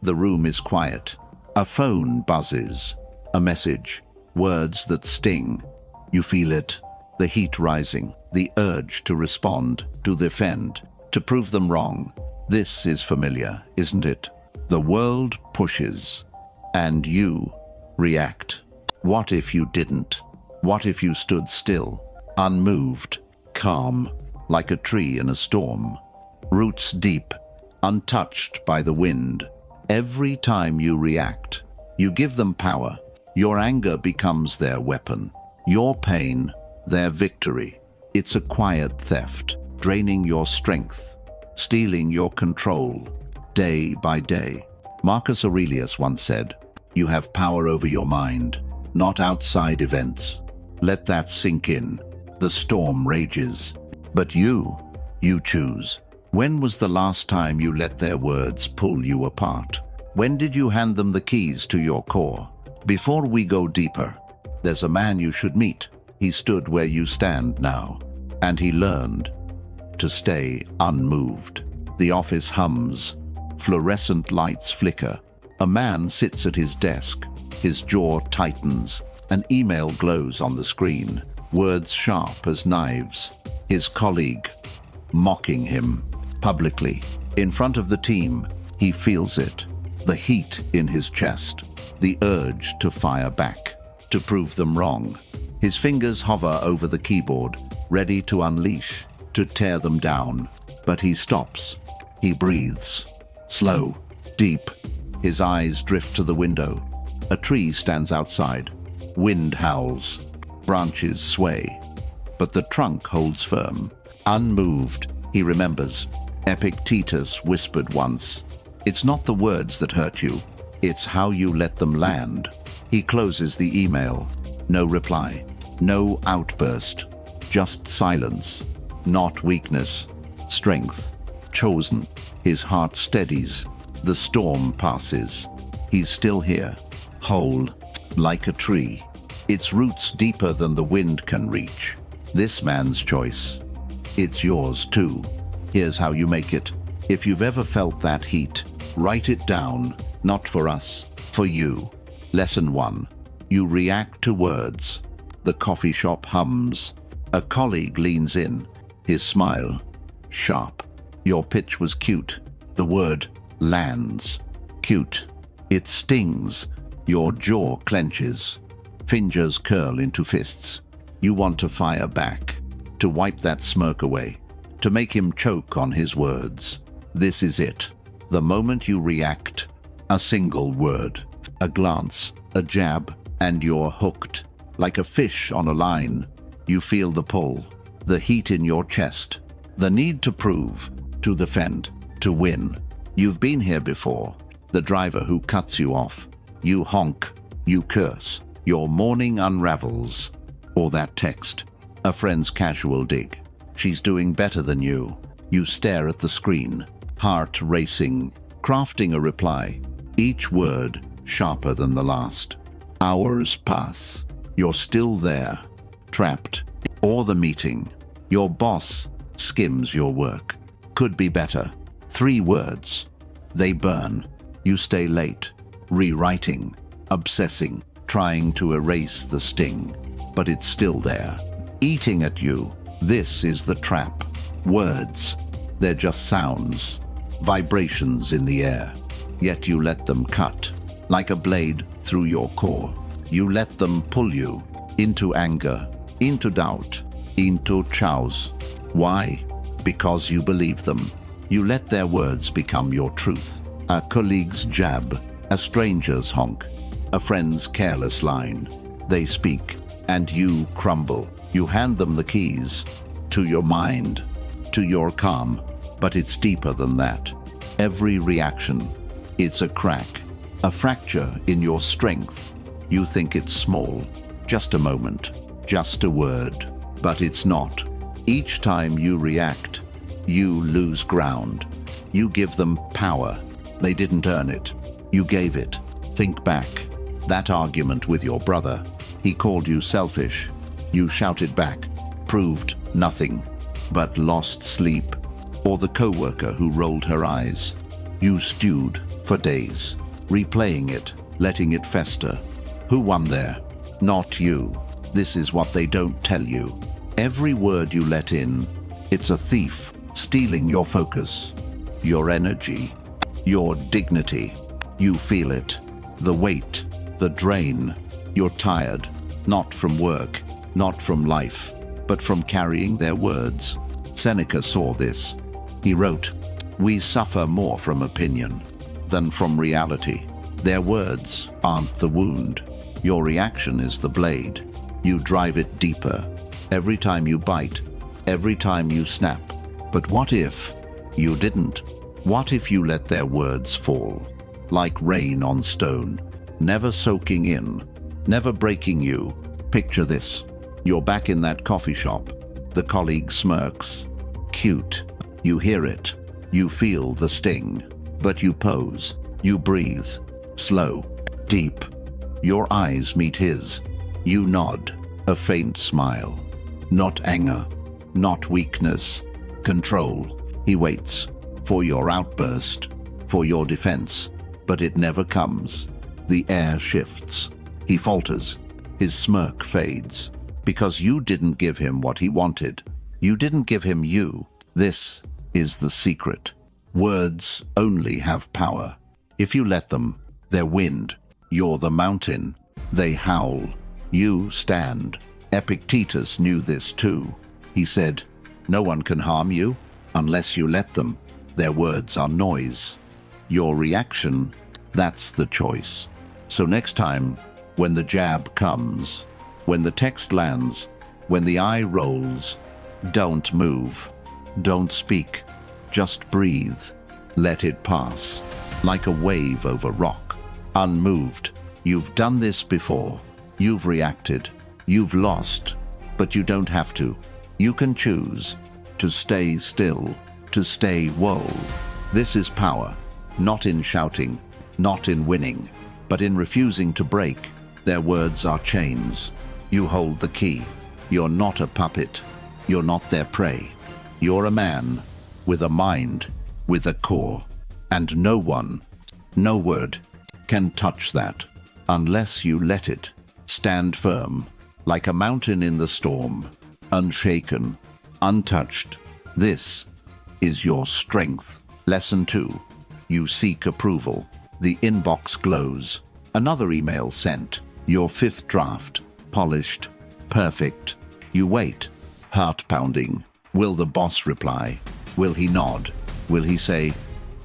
The room is quiet. A phone buzzes. A message. Words that sting. You feel it. The heat rising. The urge to respond, to defend, to prove them wrong. This is familiar, isn't it? The world pushes. And you react. What if you didn't? What if you stood still, unmoved, calm, like a tree in a storm? Roots deep, untouched by the wind. Every time you react, you give them power. Your anger becomes their weapon. Your pain, their victory. It's a quiet theft, draining your strength, stealing your control, day by day. Marcus Aurelius once said, "You have power over your mind, not outside events." Let that sink in. The storm rages. But you choose. When was the last time you let their words pull you apart? When did you hand them the keys to your core? Before we go deeper, there's a man you should meet. He stood where you stand now, and he learned to stay unmoved. The office hums. Fluorescent lights flicker. A man sits at his desk. His jaw tightens. An email glows on the screen, words sharp as knives. His colleague, mocking him, publicly. In front of the team, he feels it. The heat in his chest. The urge to fire back, to prove them wrong. His fingers hover over the keyboard, ready to unleash, to tear them down. But he stops. He breathes. Slow, deep. His eyes drift to the window. A tree stands outside. Wind howls. Branches sway. But the trunk holds firm. Unmoved, he remembers. Epictetus whispered once, "It's not the words that hurt you. It's how you let them land." He closes the email. No reply. No outburst. Just silence. Not weakness. Strength. Chosen. His heart steadies. The storm passes. He's still here. Whole. Like a tree. Its roots deeper than the wind can reach. This man's choice. It's yours too. Here's how you make it. If you've ever felt that heat, write it down. Not for us, for you. Lesson 1. You react to words. The coffee shop hums. A colleague leans in. His smile, sharp. Your pitch was cute. The word lands. Cute. It stings. Your jaw clenches. Fingers curl into fists. You want to fire back, to wipe that smirk away, to make him choke on his words. This is it. The moment you react, a single word, a glance, a jab, and you're hooked. Like a fish on a line, you feel the pull, the heat in your chest, the need to prove, to defend, to win. You've been here before. The driver who cuts you off. You honk, you curse. Your morning unravels. Or that text. A friend's casual dig. She's doing better than you. You stare at the screen, heart racing, crafting a reply. Each word sharper than the last. Hours pass. You're still there, trapped. Or the meeting. Your boss skims your work. Could be better. 3 words. They burn. You stay late, rewriting, obsessing, trying to erase the sting. But it's still there, eating at you. This is the trap. Words, they're just sounds, vibrations in the air. Yet you let them cut, like a blade through your core. You let them pull you into anger, into doubt, into chaos. Why? Because you believe them. You let their words become your truth. A colleague's jab, a stranger's honk, a friend's careless line. They speak, and you crumble. You hand them the keys to your mind, to your calm. But it's deeper than that. Every reaction, it's a crack, a fracture in your strength. You think it's small, just a moment, just a word. But it's not. Each time you react, you lose ground. You give them power. They didn't earn it. You gave it. Think back. That argument with your brother. He called you selfish. You shouted back, proved nothing, but lost sleep. Or the coworker who rolled her eyes. You stewed, for days, replaying it, letting it fester. Who won there? Not you. This is what they don't tell you. Every word you let in, it's a thief, stealing your focus, your energy, your dignity. You feel it, the weight, the drain. You're tired, not from work, not from life, but from carrying their words. Seneca saw this. He wrote, "We suffer more from opinion than from reality." Their words aren't the wound. Your reaction is the blade. You drive it deeper. Every time you bite, every time you snap. But what if you didn't? What if you let their words fall, like rain on stone, never soaking in, never breaking you? Picture this. You're back in that coffee shop. The colleague smirks. Cute. You hear it. You feel the sting. But you pose. You breathe. Slow. Deep. Your eyes meet his. You nod. A faint smile. Not anger. Not weakness. Control. He waits. For your outburst. For your defense. But it never comes. The air shifts. He falters. His smirk fades. Because you didn't give him what he wanted. You didn't give him you. This is the secret. Words only have power. If you let them, they're wind. You're the mountain. They howl. You stand. Epictetus knew this too. He said, "No one can harm you unless you let them." Their words are noise. Your reaction, that's the choice. So next time, when the jab comes, when the text lands, when the eye rolls, don't move. Don't speak. Just breathe. Let it pass. Like a wave over rock. Unmoved. You've done this before. You've reacted. You've lost. But you don't have to. You can choose to stay still, to stay whoa. This is power. Not in shouting, not in winning, but in refusing to break. Their words are chains. You hold the key. You're not a puppet. You're not their prey. You're a man with a mind, with a core. And no one, no word, can touch that unless you let it. Stand firm, like a mountain in the storm, unshaken, untouched. This is your strength. Lesson 2. You seek approval. The inbox glows. Another email sent. Your 5th draft. Polished. Perfect. You wait. Heart pounding. Will the boss reply? Will he nod? Will he say,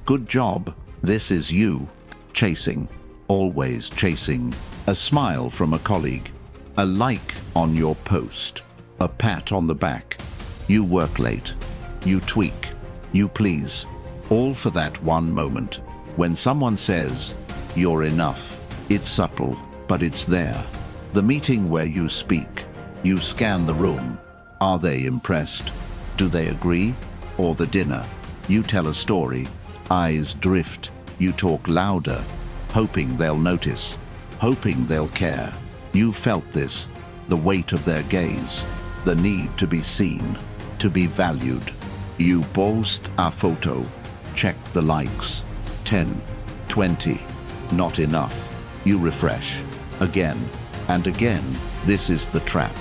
"Good job, this is you"? Chasing. Always chasing. A smile from a colleague. A like on your post. A pat on the back. You work late. You tweak. You please. All for that one moment. When someone says, "You're enough," it's subtle, but it's there. The meeting where you speak. You scan the room. Are they impressed? Do they agree? Or the dinner. You tell a story. Eyes drift. You talk louder, hoping they'll notice, hoping they'll care. You felt this, the weight of their gaze, the need to be seen, to be valued. You post a photo. Check the likes. 10, 20. Not enough. You refresh. Again and again. This is the trap.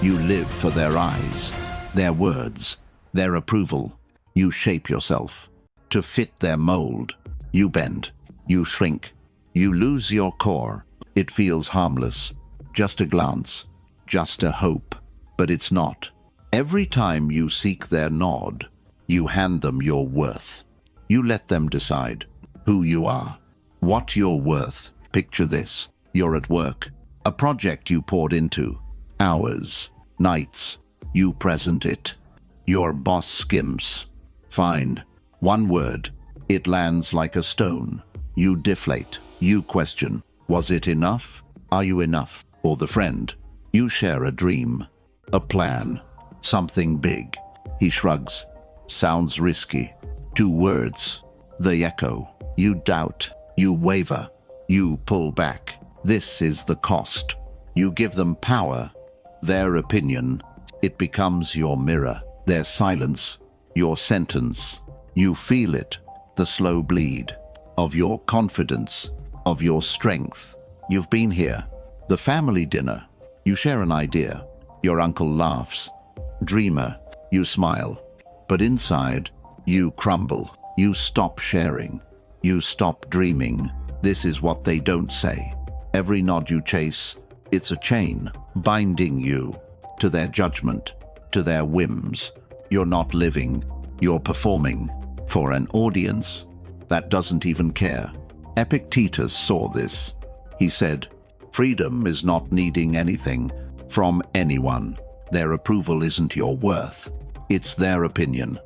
You live for their eyes, their words, their approval. You shape yourself to fit their mold. You bend. You shrink. You lose your core. It feels harmless. Just a glance. Just a hope. But it's not. Every time you seek their nod, you hand them your worth. You let them decide who you are, what you're worth. Picture this. You're at work. A project you poured into. Hours. Nights. You present it. Your boss skims. Fine. One word. It lands like a stone. You deflate. You question. Was it enough? Are you enough? Or the friend. You share a dream. A plan. Something big. He shrugs. Sounds risky. 2 words. They echo. You doubt. You waver. You pull back. This is the cost. You give them power. Their opinion. It becomes your mirror. Their silence. Your sentence. You feel it. The slow bleed. of your confidence, of your strength. You've been here. The family dinner. You share an idea. Your uncle laughs. Dreamer, you smile. But inside, you crumble. You stop sharing. You stop dreaming. This is what they don't say. Every nod you chase, it's a chain binding you to their judgment, to their whims. You're not living. You're performing for an audience that doesn't even care. Epictetus saw this. He said, freedom is not needing anything from anyone. Their approval isn't your worth. It's their opinion.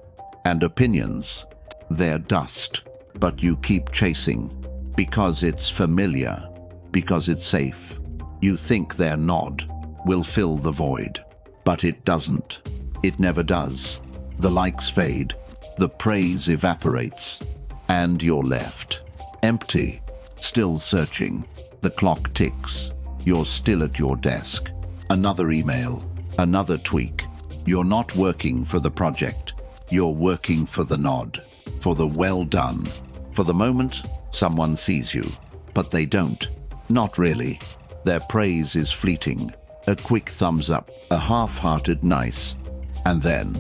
And opinions, they're dust. But you keep chasing because it's familiar, because it's safe. You think their nod will fill the void, but it doesn't. It never does. The likes fade, the praise evaporates, and you're left empty, still searching. The clock ticks. You're still at your desk. Another email, another tweak. You're not working for the project. You're working for the nod, for the well done, for the moment someone sees you. But they don't. Not really. Their praise is fleeting. A quick thumbs up, a half-hearted nice. And then,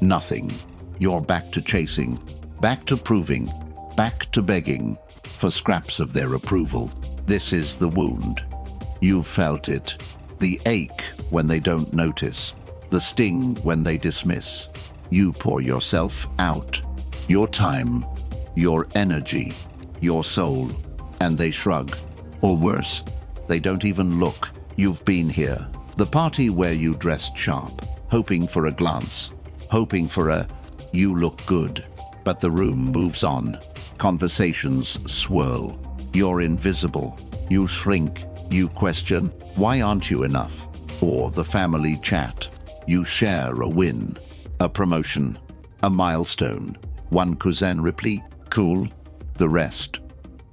nothing. You're back to chasing, back to proving, back to begging for scraps of their approval. This is the wound. You've felt it. The ache when they don't notice. The sting when they dismiss. You pour yourself out. Your time, your energy, your soul, and they shrug. Or worse, they don't even look. You've been here. The party where you dressed sharp, hoping for a glance, hoping for a you look good. But the room moves on. Conversations swirl. You're invisible. You shrink. You question, why aren't you enough? Or the family chat. You share a win, a promotion, a milestone. One cousin reply, cool. The rest,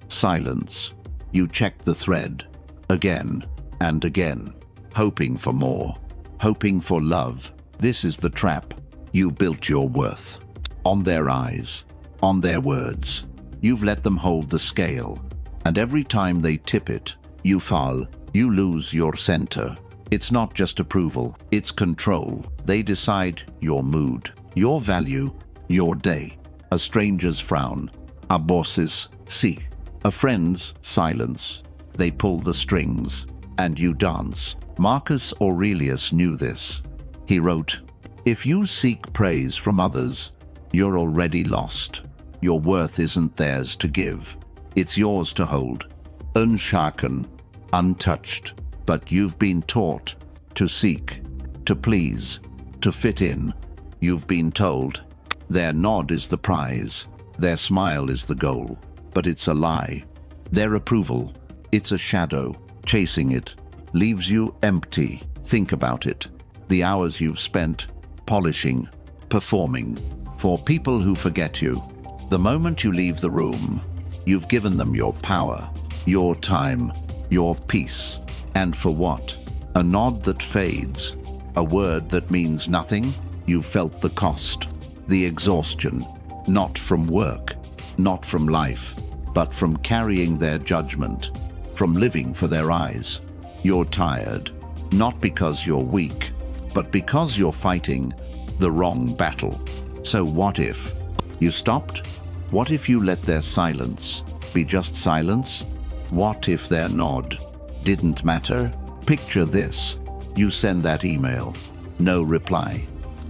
silence. You check the thread, again and again, hoping for more, hoping for love. This is the trap. You built your worth. On their eyes, on their words. You've let them hold the scale, and every time they tip it, you fall, you lose your center. It's not just approval, it's control. They decide your mood, your value, your day. A stranger's frown, a boss's seek, a friend's silence. They pull the strings, and you dance. Marcus Aurelius knew this. He wrote, if you seek praise from others, you're already lost. Your worth isn't theirs to give. It's yours to hold. Unshaken, untouched. But you've been taught to seek, to please, to fit in. You've been told their nod is the prize, their smile is the goal. But it's a lie. Their approval, it's a shadow. Chasing it leaves you empty. Think about it. The hours you've spent polishing, performing, for people who forget you. The moment you leave the room, you've given them your power, your time, your peace. And for what? A nod that fades, a word that means nothing. You felt the cost, the exhaustion, not from work, not from life, but from carrying their judgment, from living for their eyes. You're tired, not because you're weak, but because you're fighting the wrong battle. So what if you stopped? What if you let their silence be just silence? What if their nod didn't matter? Picture this. You send that email. No reply.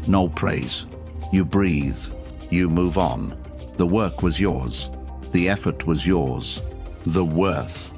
No praise. You breathe. You move on. The work was yours. The effort was yours. The worth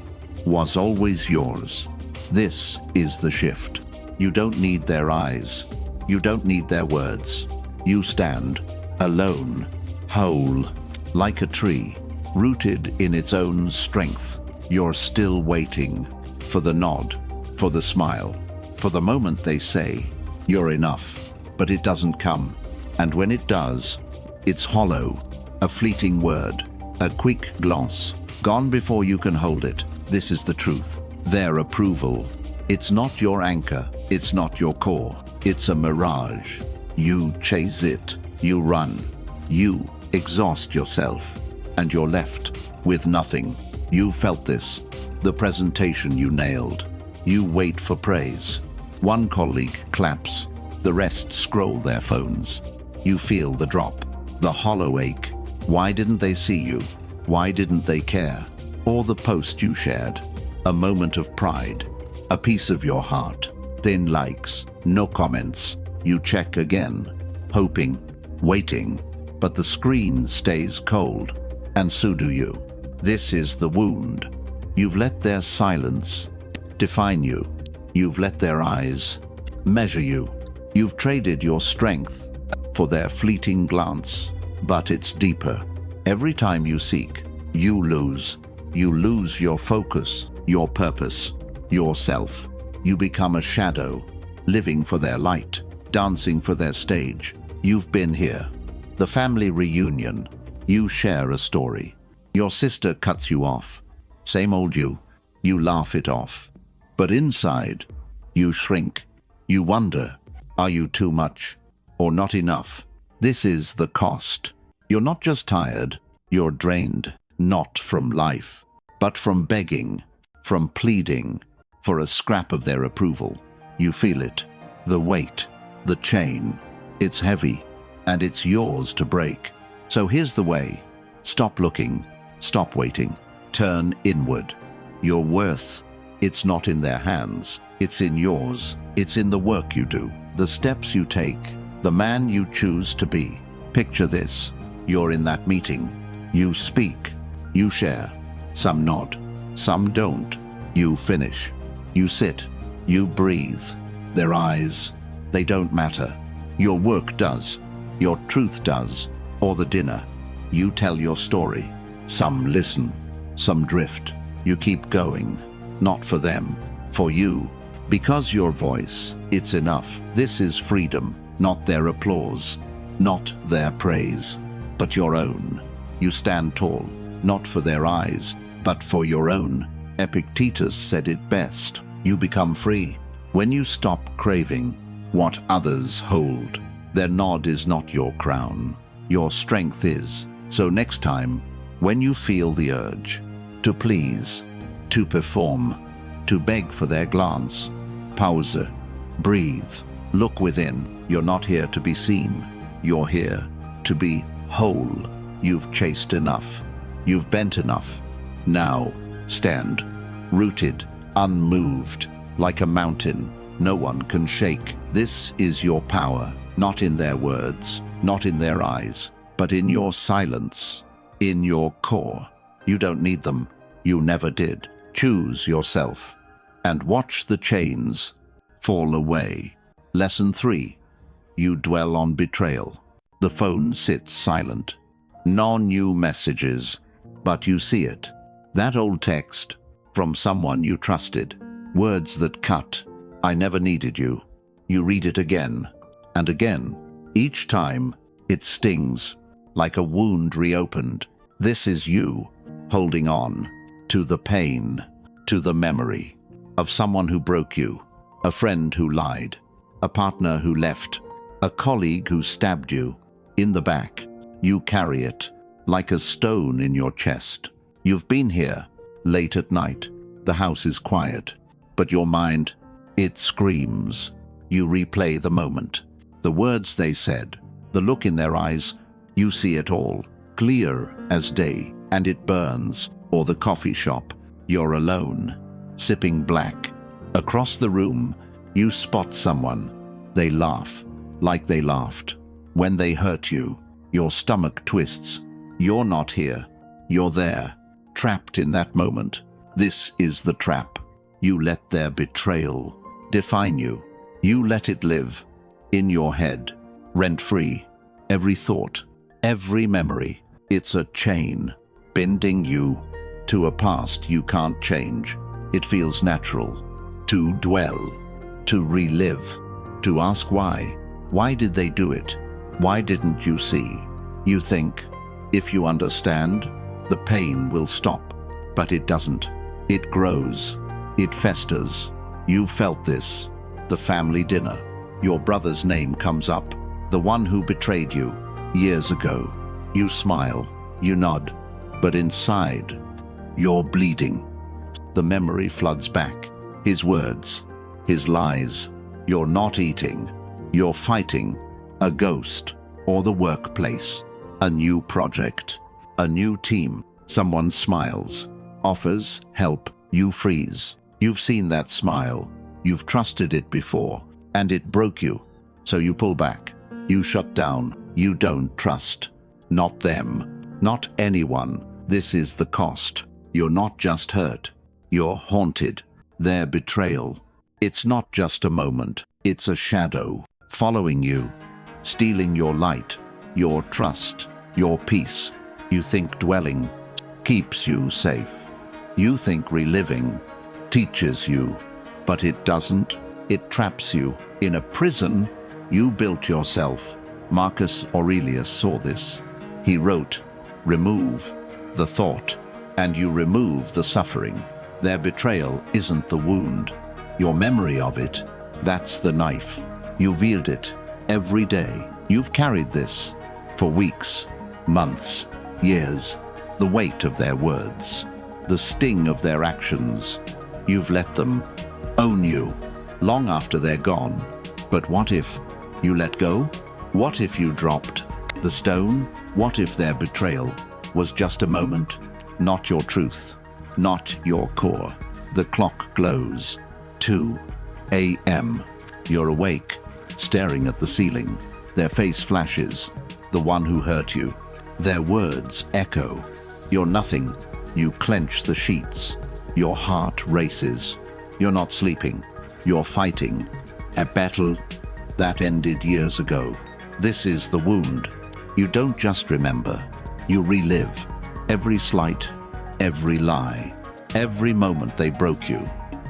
was always yours. This is the shift. You don't need their eyes. You don't need their words. You stand alone, whole, like a tree, rooted in its own strength. You're still waiting for the nod, for the smile, for the moment they say, you're enough. But it doesn't come. And when it does, it's hollow, a fleeting word, a quick gloss, gone before you can hold it. This is the truth. Their approval. It's not your anchor. It's not your core. It's a mirage. You chase it. You run. You exhaust yourself. And you're left with nothing. You felt this. The presentation you nailed. You wait for praise. One colleague claps, the rest scroll their phones. You feel the drop, the hollow ache. Why didn't they see you? Why didn't they care? Or the post you shared, a moment of pride, a piece of your heart. Then likes, no comments. You check again, hoping, waiting, but the screen stays cold, and so do you. This is the wound. You've let their silence define you. You've let their eyes measure you. You've traded your strength for their fleeting glance, but it's deeper. Every time you seek, you lose. You lose your focus, your purpose, yourself. You become a shadow, living for their light, dancing for their stage. You've been here. The family reunion. You share a story. Your sister cuts you off. Same old you. You laugh it off. But inside, you shrink. You wonder, are you too much or not enough? This is the cost. You're not just tired, you're drained, not from life, but from begging, from pleading for a scrap of their approval. You feel it, the weight, the chain. It's heavy, and it's yours to break. So here's the way. Stop looking, stop waiting, turn inward. Your worth, it's not in their hands, it's in yours. It's in the work you do, the steps you take, the man you choose to be. Picture this. You're in that meeting. You speak. You share. Some nod. Some don't. You finish. You sit. You breathe. Their eyes, they don't matter. Your work does. Your truth does. Or the dinner. You tell your story. Some listen. Some drift. You keep going. Not for them. For you. Because your voice, it's enough. This is freedom. Not their applause. Not their praise. But your own. You stand tall. Not for their eyes, but for your own. Epictetus said it best. You become free when you stop craving what others hold. Their nod is not your crown. Your strength is. So next time, when you feel the urge to please, to perform, to beg for their glance, pause, breathe, look within. You're not here to be seen. You're here to be whole. You've chased enough. You've bent enough. Now, stand, rooted, unmoved, like a mountain no one can shake. This is your power, not in their words, not in their eyes, but in your silence, in your core. You don't need them. You never did. Choose yourself and watch the chains fall away. Lesson 3. You dwell on betrayal. The phone sits silent. No new messages, but you see it. That old text from someone you trusted. Words that cut. I never needed you. You read it again and again. Each time it stings like a wound reopened. This is you holding on to the pain, to the memory of someone who broke you, a friend who lied, a partner who left, a colleague who stabbed you. In the back, you carry it like a stone in your chest. You've been here late at night. The house is quiet, but your mind, it screams. You replay the moment, the words they said, the look in their eyes. You see it all, clear as day, and it burns. Or the coffee shop, you're alone, sipping black. Across the room, you spot someone. They laugh, like they laughed when they hurt you. Your stomach twists. You're not here. You're there, trapped in that moment. This is the trap. You let their betrayal define you. You let it live in your head, rent-free. Every thought, every memory. It's a chain, bending you to a past you can't change. It feels natural to dwell, to relive, to ask why. Why did they do it? Why didn't you see? You think, if you understand, the pain will stop. But it doesn't. It grows. It festers. You felt this. The family dinner. Your brother's name comes up. The one who betrayed you years ago. You smile. You nod. but inside, you're bleeding. The memory floods back. His words, his lies. You're not eating. You're fighting a ghost or the workplace, a new project, a new team. Someone smiles, offers help. You freeze. You've seen that smile. You've trusted it before, and it broke you. So you pull back. You shut down. You don't trust. Not them. Not anyone. This is the cost. You're not just hurt. You're haunted. Their betrayal. It's not just a moment. It's a shadow, following you, stealing your light, your trust, your peace. You think dwelling keeps you safe. You think reliving teaches you, but it doesn't. It traps you in a prison you built yourself. Marcus Aurelius saw this. He wrote, "Remove the thought, and you remove the suffering." Their betrayal isn't the wound. Your memory of it, that's the knife. You wield it every day. You've carried this for weeks, months, years. The weight of their words, the sting of their actions. You've let them own you long after they're gone. But what if you let go? What if you dropped the stone? What if their betrayal was just a moment, not your truth, not your core? The clock glows. 2 a.m. You're awake, staring at the ceiling. Their face flashes, the one who hurt you. Their words echo. You're nothing. You clench the sheets. Your heart races. You're not sleeping. You're fighting a battle that ended years ago. This is the wound. You don't just remember. You relive every slight, every lie, every moment they broke you.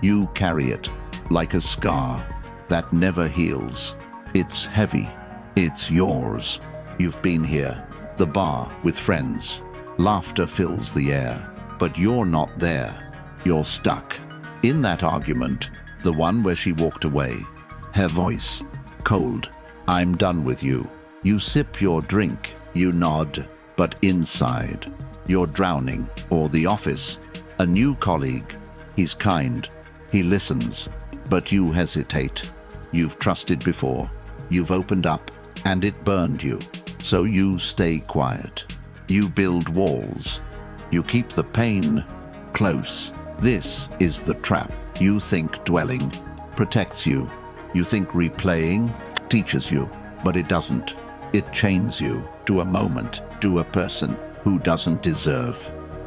You carry it like a scar that never heals. It's heavy. It's yours. You've been here, the bar with friends. Laughter fills the air, but you're not there. You're stuck. In that argument, the one where she walked away, her voice, cold. "I'm done with you." You sip your drink, you nod, but inside, you're drowning. Or the office, a new colleague. He's kind, he listens, but you hesitate. You've trusted before, you've opened up, and it burned you. So you stay quiet. You build walls. You keep the pain close. This is the trap. You think dwelling protects you. You think replaying teaches you, but it doesn't. It chains you to a moment, to a person who doesn't deserve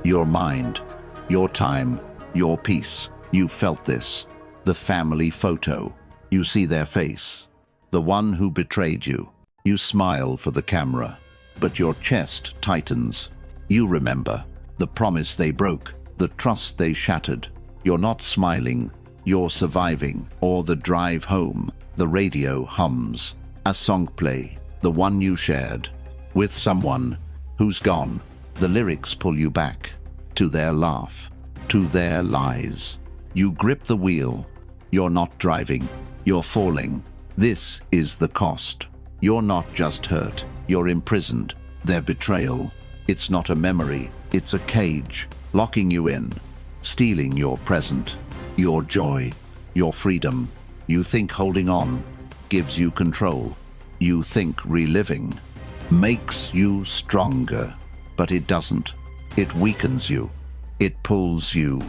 your mind, your time, your peace. You felt this. The family photo. You see their face. The one who betrayed you. You smile for the camera, but your chest tightens. You remember the promise they broke, the trust they shattered. You're not smiling, you're surviving. Or the drive home, the radio hums. A song play, the one you shared with someone who's gone. The lyrics pull you back to their laugh, to their lies. You grip the wheel. You're not driving, you're falling. This is the cost. You're not just hurt, you're imprisoned. Their betrayal, it's not a memory, it's a cage, locking you in, stealing your present, your joy, your freedom. You think holding on gives you control. You think reliving makes you stronger, but it doesn't. It weakens you. It pulls you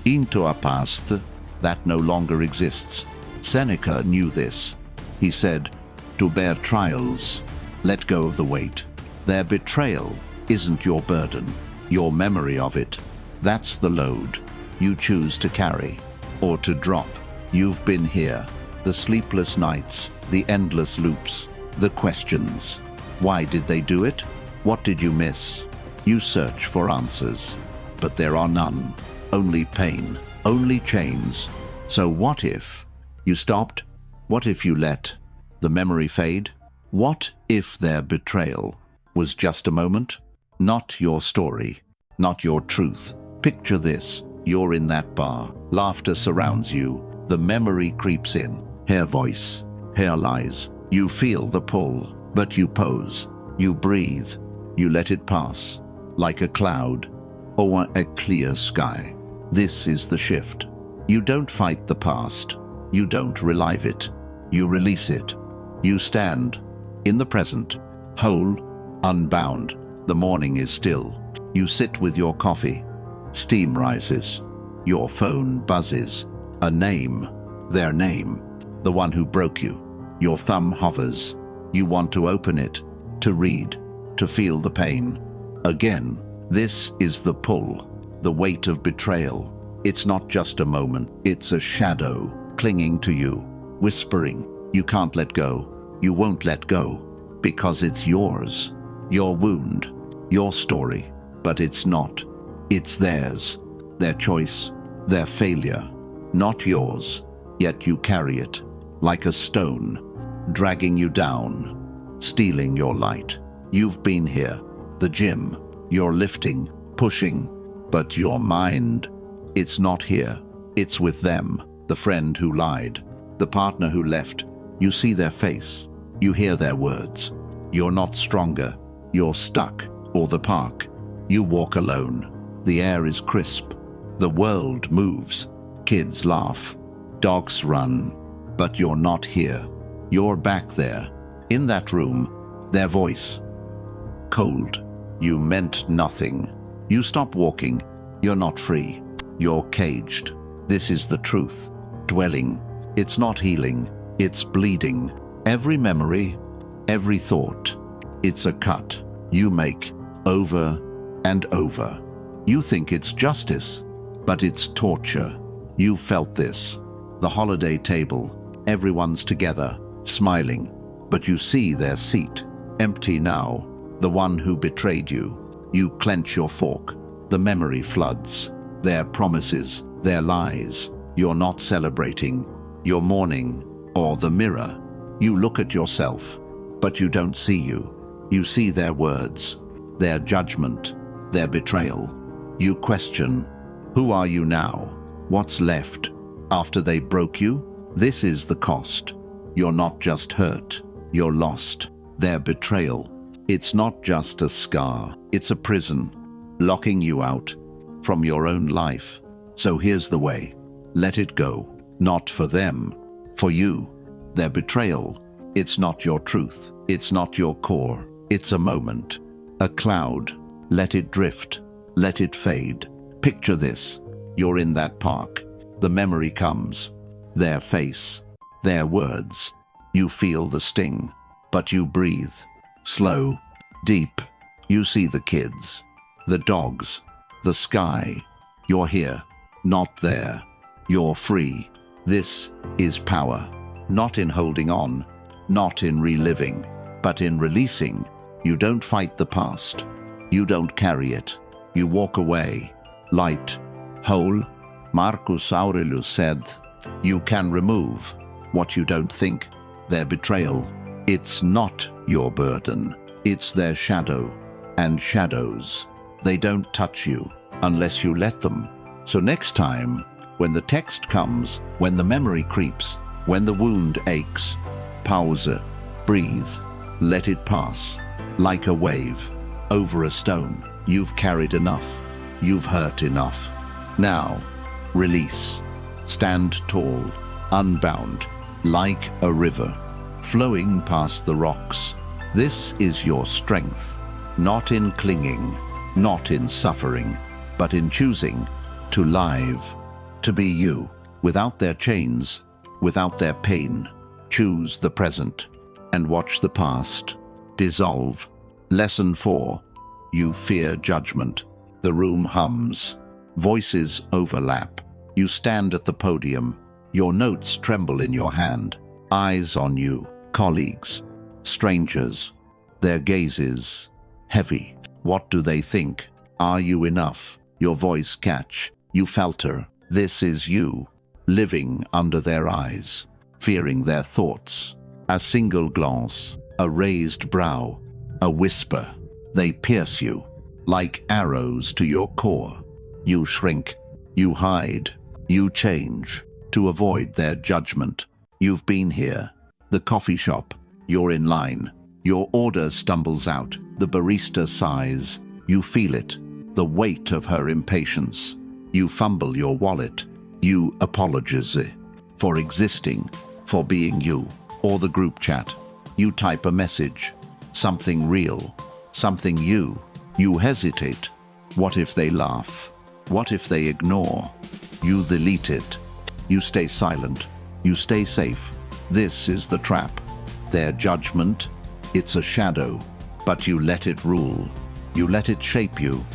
into a past that no longer exists. Seneca knew this. He said, "To bear trials, let go of the weight." Their betrayal isn't your burden, your memory of it. That's the load you choose to carry or to drop. You've been here, the sleepless nights, the endless loops, the questions. Why did they do it? What did you miss? You search for answers, but there are none. Only pain, only chains. So what if you stopped? What if you let the memory fade? What if their betrayal was just a moment? Not your story, not your truth. Picture this. You're in that bar. Laughter surrounds you. The memory creeps in. Her voice, her lies. You feel the pull, but you pose. You breathe. You let it pass. Like a cloud, or a clear sky. This is the shift. You don't fight the past. You don't relive it. You release it. You stand in the present, whole, unbound. The morning is still. You sit with your coffee. Steam rises. Your phone buzzes. A name, their name, the one who broke you. Your thumb hovers. You want to open it, to read, to feel the pain. Again, this is the pull, the weight of betrayal. It's not just a moment, it's a shadow clinging to you, whispering, you can't let go, you won't let go, because it's yours, your wound, your story. But it's not. It's theirs, their choice, their failure, not yours. Yet you carry it, like a stone, dragging you down, stealing your light. You've been here, the gym, you're lifting, pushing, but your mind, it's not here. It's with them, the friend who lied, the partner who left. You see their face, you hear their words. You're not stronger, you're stuck, or the park. You walk alone. The air is crisp. The world moves. Kids laugh. Dogs run. But you're not here. You're back there, in that room, their voice. Cold. You meant nothing. You stop walking. You're not free. You're caged. This is the truth. Dwelling. It's not healing. It's bleeding. Every memory, every thought. It's a cut you make over and over. You think it's justice, but it's torture. You felt this. The holiday table. Everyone's together, smiling. But you see their seat, empty now. The one who betrayed you. You clench your fork. The memory floods. Their promises, their lies. You're not celebrating. You're mourning. Or the mirror. You look at yourself, but you don't see you. You see their words, their judgment, their betrayal. You question, who are you now? What's left? After they broke you? This is the cost. You're not just hurt, you're lost. Their betrayal. It's not just a scar, it's a prison, locking you out from your own life. So here's the way. Let it go. Not for them, for you. Their betrayal. It's not your truth. It's not your core. It's a moment. A cloud. Let it drift. Let it fade. Picture this. You're in that park. The memory comes. Their face. Their words. You feel the sting. But you breathe. Slow. Deep. You see the kids. The dogs. The sky. You're here. Not there. You're free. This is power. Not in holding on. Not in reliving. But in releasing. You don't fight the past. You don't carry it. You walk away. Light. Whole. Marcus Aurelius said, you can remove what you don't think. Their betrayal. It's not your burden. It's their shadow. And shadows. They don't touch you unless you let them. So next time, when the text comes, when the memory creeps, when the wound aches, pause, breathe, let it pass. Like a wave, over a stone. You've carried enough. You've hurt enough. Now, release. Stand tall, unbound, like a river, flowing past the rocks. This is your strength, not in clinging, not in suffering, but in choosing to live, to be you, without their chains, without their pain. Choose the present and watch the past dissolve. Lesson 4. You fear judgment. The room hums. Voices overlap. You stand at the podium. Your notes tremble in your hand. Eyes on you. Colleagues. Strangers. Their gazes heavy. What do they think? Are you enough? Your voice catch. You falter. This is you, living under their eyes, fearing their thoughts. A single glance, a raised brow, a whisper. They pierce you, like arrows to your core. You shrink, you hide, you change, to avoid their judgment. You've been here, the coffee shop. You're in line. Your order stumbles out. The barista sighs. You feel it. the weight of her impatience. You fumble your wallet. You apologize for existing, for being you, or the group chat. You type a message, something real, something you. You hesitate. What if they laugh? What if they ignore? You delete it. You stay silent. You stay safe. This is the trap. Their judgment, it's a shadow, but you let it rule. You let it shape you.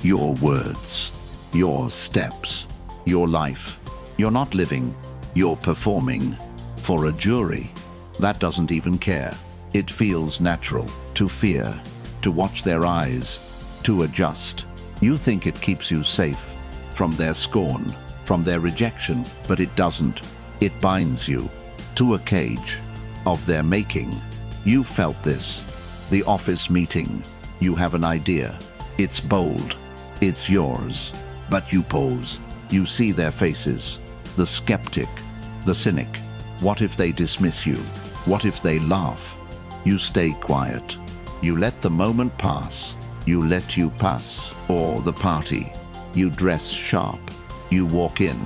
Your words, your steps, your life. You're not living, you're performing. For a jury, that doesn't even care. It feels natural to fear, to watch their eyes, to adjust. You think it keeps you safe from their scorn, from their rejection, but it doesn't. It binds you to a cage of their making. You felt this. The office meeting. You have an idea. It's bold. It's yours. But you pause. You see their faces. The skeptic, the cynic. What if they dismiss you? What if they laugh? You stay quiet. You let the moment pass. You let you pass. Or the party. You dress sharp. You walk in,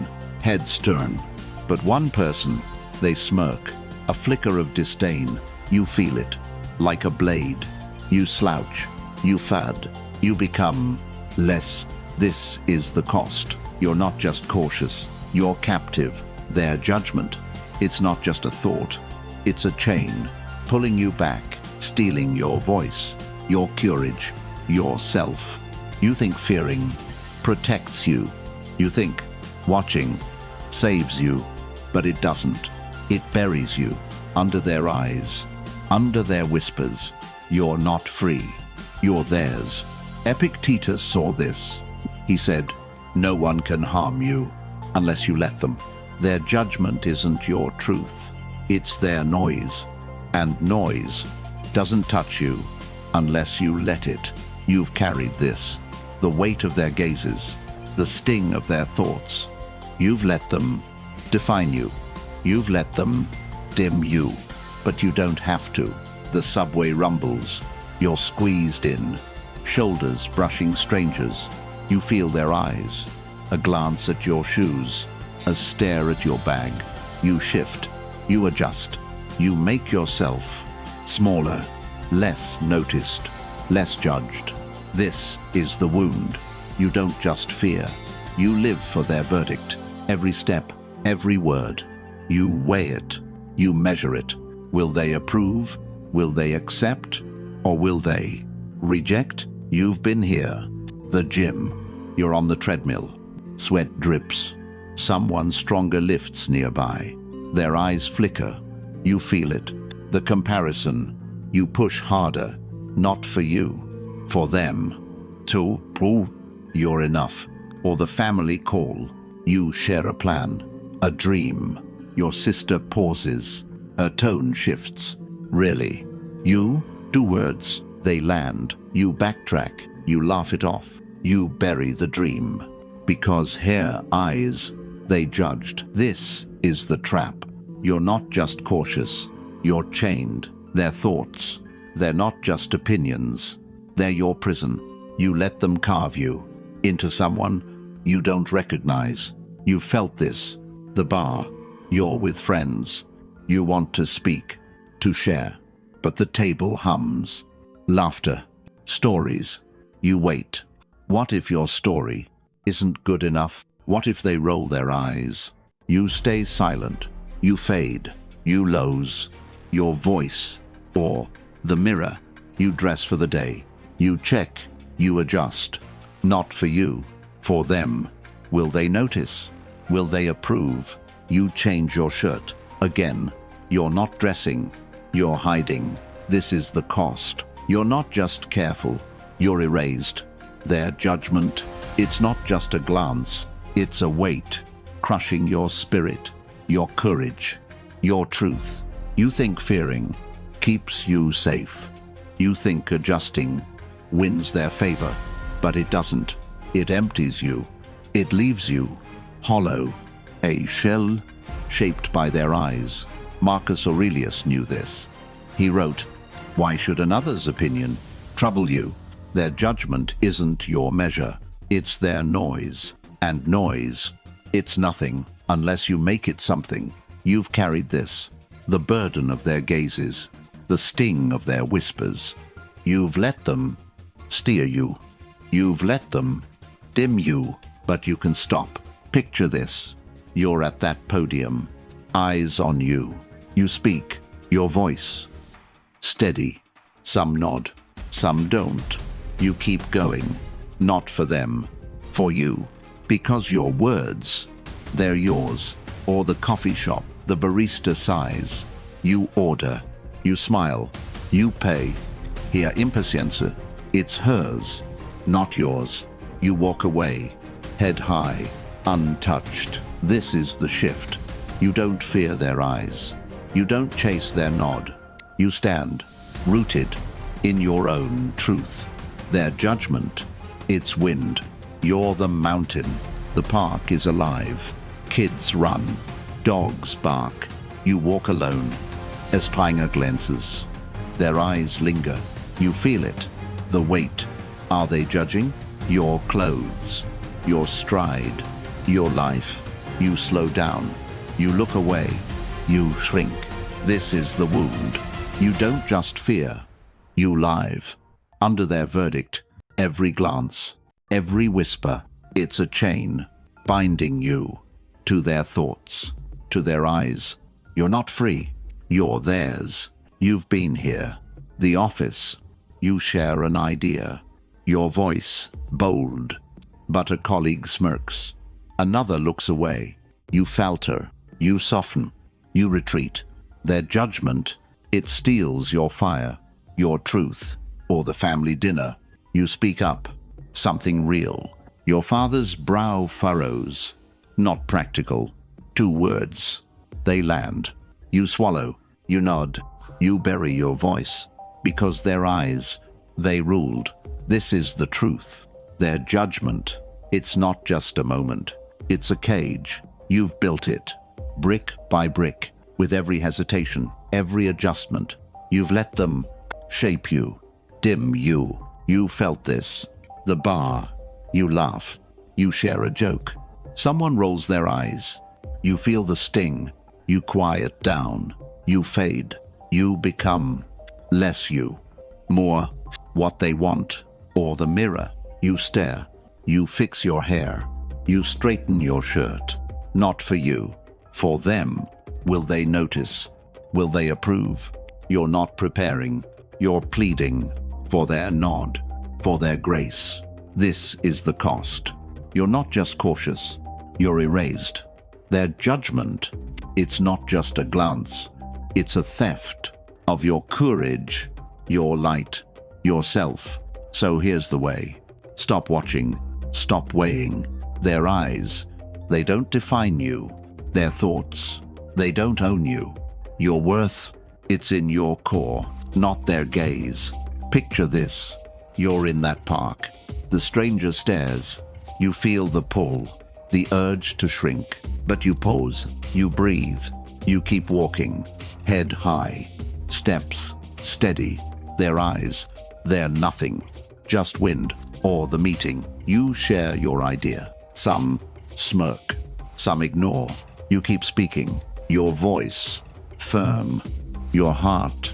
head stern. But one person, they smirk. A flicker of disdain. You feel it. Like a blade. You slouch. You fad. You become less. This is the cost. You're not just cautious. You're captive. Their judgment. It's not just a thought. It's a chain, pulling you back, stealing your voice, your courage, yourself. You think fearing protects you. You think watching saves you, but it doesn't. It buries you under their eyes, under their whispers. You're not free. You're theirs. Epictetus saw this. He said, "No one can harm you unless you let them." Their judgment isn't your truth. It's their noise. And noise doesn't touch you unless you let it. You've carried this. The weight of their gazes. The sting of their thoughts. You've let them define you. You've let them dim you. But you don't have to. The subway rumbles. You're squeezed in. Shoulders brushing strangers. You feel their eyes. A glance at your shoes. A stare at your bag. You shift. You adjust. You make yourself smaller, less noticed, less judged. This is the wound. You don't just fear. You live for their verdict. Every step, every word. You weigh it. You measure it. Will they approve? Will they accept? Or will they reject? You've been here. The gym. You're on the treadmill. Sweat drips. Someone stronger lifts nearby. Their eyes flicker. You feel it. The comparison. You push harder. Not for you. For them. To prove you're enough. Or the family call. You share a plan. A dream. Your sister pauses. Her tone shifts. Really? You? 2 words. They land. You backtrack. You laugh it off. You bury the dream. Because her eyes, they judged. This is the trap. You're not just cautious. You're chained. Their thoughts. They're not just opinions. They're your prison. You let them carve you into someone you don't recognize. You felt this. The bar. You're with friends. You want to speak, to share. But the table hums. Laughter. Stories. You wait. What if your story isn't good enough? What if they roll their eyes? You stay silent. You fade. You lose your voice. Or the mirror. You dress for the day. You check. You adjust. Not for you. For them. Will they notice? Will they approve? You change your shirt. Again. You're not dressing. You're hiding. This is the cost. You're not just careful. You're erased. Their judgment. It's not just a glance. It's a weight. Crushing your spirit. Your courage. Your truth. You think fearing keeps you safe. You think adjusting wins their favor. But it doesn't. It empties you. It leaves you hollow. A shell shaped by their eyes. Marcus Aurelius knew this. He wrote, "Why should another's opinion trouble you? Their judgment isn't your measure. it's their noise. And noise, it's nothing unless you make it something. You've carried this, the burden of their gazes, the sting of their whispers. You've let them steer you. You've let them dim you, but you can stop. Picture this. You're at that podium, eyes on you. You speak, your voice steady. Some nod, some don't. You keep going, not for them, for you, because your words, they're yours. Or the coffee shop, the barista sighs. You order, you smile, you pay. Here impaciencia, it's hers, not yours. You walk away, head high, untouched. This is the shift. You don't fear their eyes. You don't chase their nod. You stand, rooted in your own truth. Their judgment, it's wind. You're the mountain. The park is alive. Kids run. Dogs bark. You walk alone. Estrange glances. Their eyes linger. You feel it. The weight. Are they judging? Your clothes. Your stride. Your life. You slow down. You look away. You shrink. This is the wound. You don't just fear. You live. Under their verdict, every glance, every whisper, it's a chain, binding you to their thoughts, to their eyes. You're not free. You're theirs. You've been here. The office. You share an idea. Your voice, bold. But a colleague smirks. Another looks away. You falter. You soften. You retreat. Their judgment, it steals your fire, your truth, or the family dinner. You speak up. Something real. Your father's brow furrows. Not practical. 2 words. They land. You swallow. You nod. You bury your voice. Because their eyes, they ruled. This is the truth. Their judgment, it's not just a moment. It's a cage. You've built it. Brick by brick. With every hesitation, every adjustment. You've let them shape you, dim you. You felt this. The bar. You laugh. You share a joke. Someone rolls their eyes. You feel the sting. You quiet down. You fade. You become less you. More what they want. Or the mirror. You stare. You fix your hair. You straighten your shirt. Not for you. For them. Will they notice? Will they approve? You're not preparing. You're pleading for their nod, for their grace. This is the cost. You're not just cautious. You're erased. Their judgment, it's not just a glance. It's a theft of your courage, your light, yourself. So here's the way. Stop watching. Stop weighing. Their eyes, they don't define you. Their thoughts, they don't own you. Your worth, it's in your core, not their gaze. Picture this. You're in that park. The stranger stares. You feel the pull, the urge to shrink. But you pause. You breathe. You keep walking. Head high. Steps steady. Their eyes, they're nothing. Just wind or the meeting. You share your idea. Some smirk. Some ignore. You keep speaking. Your voice, firm. Your heart,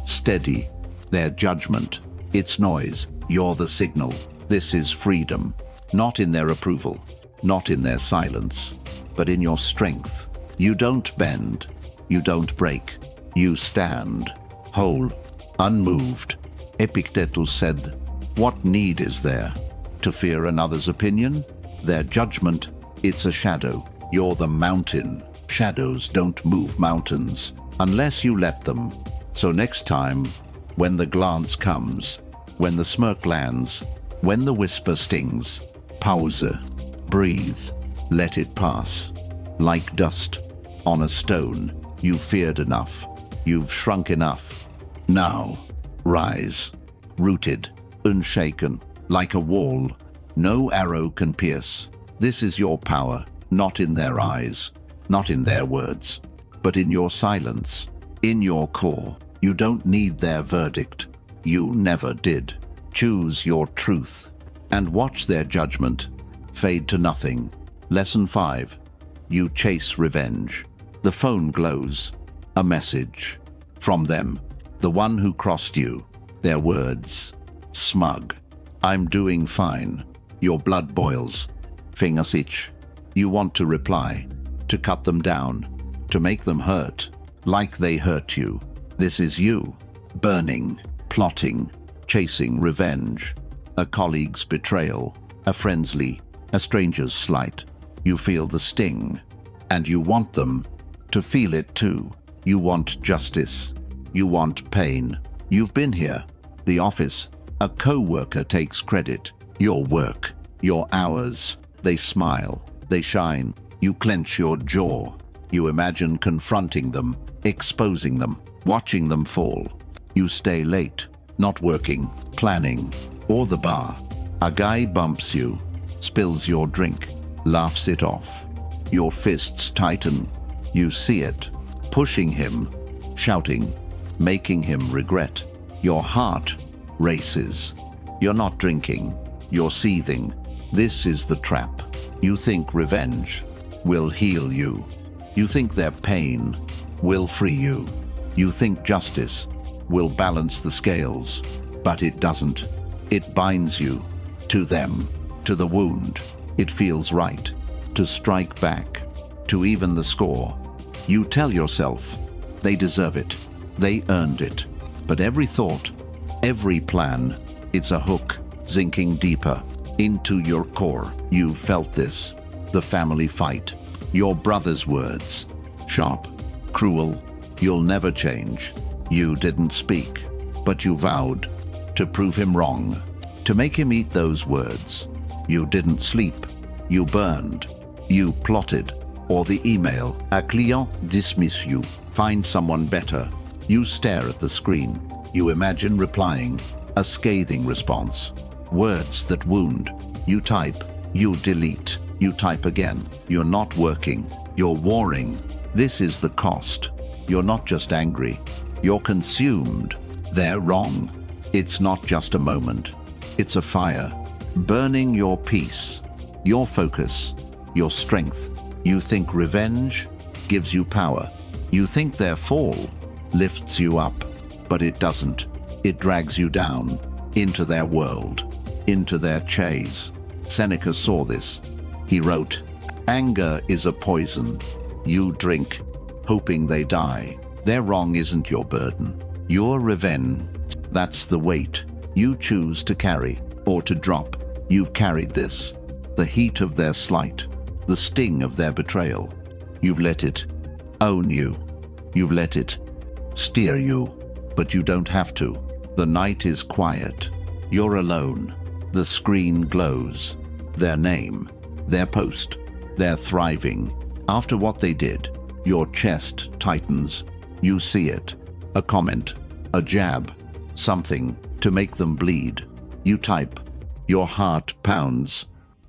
steady. Their judgment, it's noise. You're the signal. This is freedom. Not in their approval, not in their silence, but in your strength. You don't bend. You don't break. You stand, whole, unmoved. Epictetus said, what need is there to fear another's opinion? Their judgment, it's a shadow. You're the mountain. Shadows don't move mountains unless you let them. So next time, when the glance comes, when the smirk lands, when the whisper stings, pause, breathe, let it pass. Like dust on a stone, you feared enough. You've shrunk enough. Now, rise, rooted, unshaken, like a wall. No arrow can pierce. This is your power. Not in their eyes, not in their words, but in your silence, in your core. You don't need their verdict. You never did. Choose your truth and watch their judgment fade to nothing. Lesson 5. You chase revenge. The phone glows. A message. From them. The one who crossed you. Their words. Smug. I'm doing fine. Your blood boils. Fingers itch. You want to reply. To cut them down. To make them hurt. Like they hurt you. This is you. Burning. Plotting. Chasing revenge. A colleague's betrayal. A friend's lie. A stranger's slight. You feel the sting. And you want them to feel it too. You want justice. You want pain. You've been here. The office. A co-worker takes credit. Your work. Your hours. They smile. They shine. You clench your jaw. You imagine confronting them, exposing them, watching them fall. You stay late, not working, planning, or the bar. A guy bumps you, spills your drink, laughs it off. Your fists tighten. You see it, pushing him, shouting, making him regret. Your heart races. You're not drinking, you're seething. This is the trap. You think revenge will heal you. You think their pain will free you. You think justice will balance the scales, but it doesn't. It binds you to them, to the wound. It feels right to strike back, to even the score. You tell yourself, they deserve it, they earned it. But every thought, every plan, it's a hook, sinking deeper into your core. You've felt this, the family fight, your brother's words, sharp, cruel, you'll never change. You didn't speak, but you vowed to prove him wrong, to make him eat those words. You didn't sleep, you burned, you plotted, or the email, a client dismiss you, find someone better. You stare at the screen, you imagine replying, a scathing response. Words that wound, you type, you delete, you type again. You're not working, you're warring. This is the cost. You're not just angry, you're consumed. They're wrong. It's not just a moment. It's a fire, burning your peace, your focus, your strength. You think revenge gives you power. You think their fall lifts you up, but it doesn't. It drags you down into their world, into their chase. Seneca saw this. He wrote, "Anger is a poison. You drink, hoping they die. Their wrong isn't your burden. Your revenge, that's the weight you choose to carry or to drop. You've carried this, the heat of their slight, the sting of their betrayal. You've let it own you. You've let it steer you, but you don't have to. The night is quiet. You're alone. The screen glows. Their name, their post, they're thriving. After what they did, your chest tightens. You see it. A comment, a jab, something to make them bleed. You type. Your heart pounds.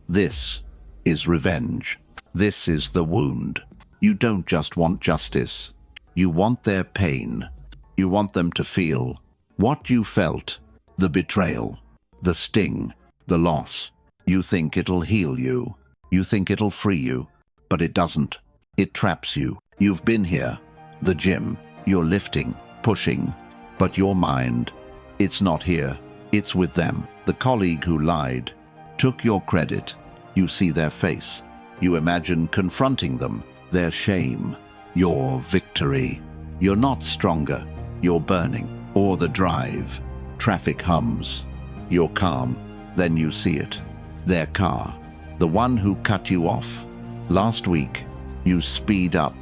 This is revenge. This is the wound. You don't just want justice. You want their pain. You want them to feel what you felt, the betrayal, the sting, the loss. You think it'll heal you. You think it'll free you, but it doesn't. It traps you. You've been here, the gym. You're lifting, pushing, but your mind, it's not here. It's with them. The colleague who lied took your credit. You see their face. You imagine confronting them, their shame, your victory. You're not stronger. You're burning. Or the drive. Traffic hums. You're calm. Then you see it. Their car. The one who cut you off. Last week, you speed up.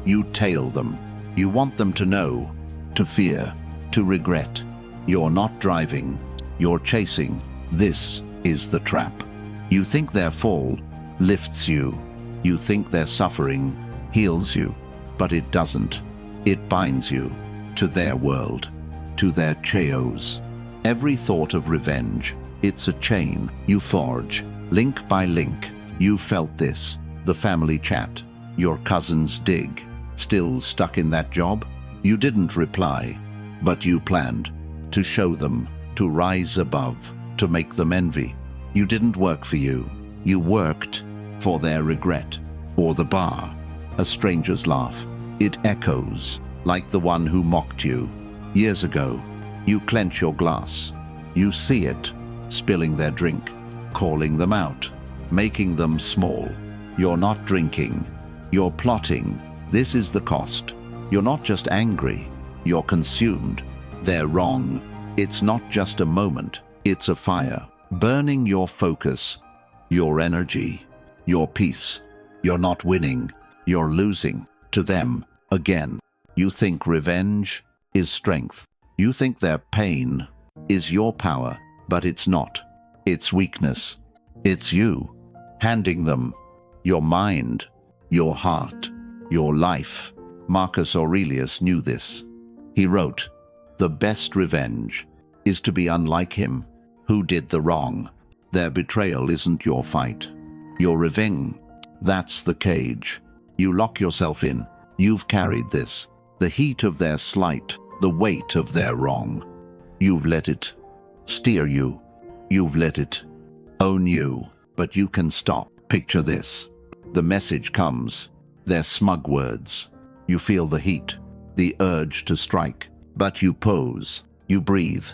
You tail them. You want them to know, to fear, to regret. You're not driving. You're chasing. This is the trap. You think their fall lifts you. You think their suffering heals you, but it doesn't. It binds you to their world, to their chaos. Every thought of revenge, it's a chain you forge, link by link. You felt this, the family chat, your cousin's dig. Still stuck in that job? You didn't reply, but you planned to show them, to rise above, to make them envy. You didn't work for you. You worked for their regret. Or the bar. A stranger's laugh. It echoes like the one who mocked you. Years ago, you clench your glass. You see it, spilling their drink, calling them out, making them small. You're not drinking. You're plotting. This is the cost. You're not just angry. You're consumed. They're wrong. It's not just a moment. It's a fire. Burning your focus, your energy, your peace. You're not winning. You're losing. To them, again. You think revenge is strength. You think their pain is your power, but it's not. It's weakness. It's you, handing them your mind, your heart, your life. Marcus Aurelius knew this. He wrote, "The best revenge is to be unlike him who did the wrong." Their betrayal isn't your fight. Your revenge, that's the cage. You lock yourself in. You've carried this. The heat of their slight, the weight of their wrong. You've let it steer you. You've let it own you. But you can stop. Picture this. The message comes. They're smug words. You feel the heat, the urge to strike. But you pause. You breathe.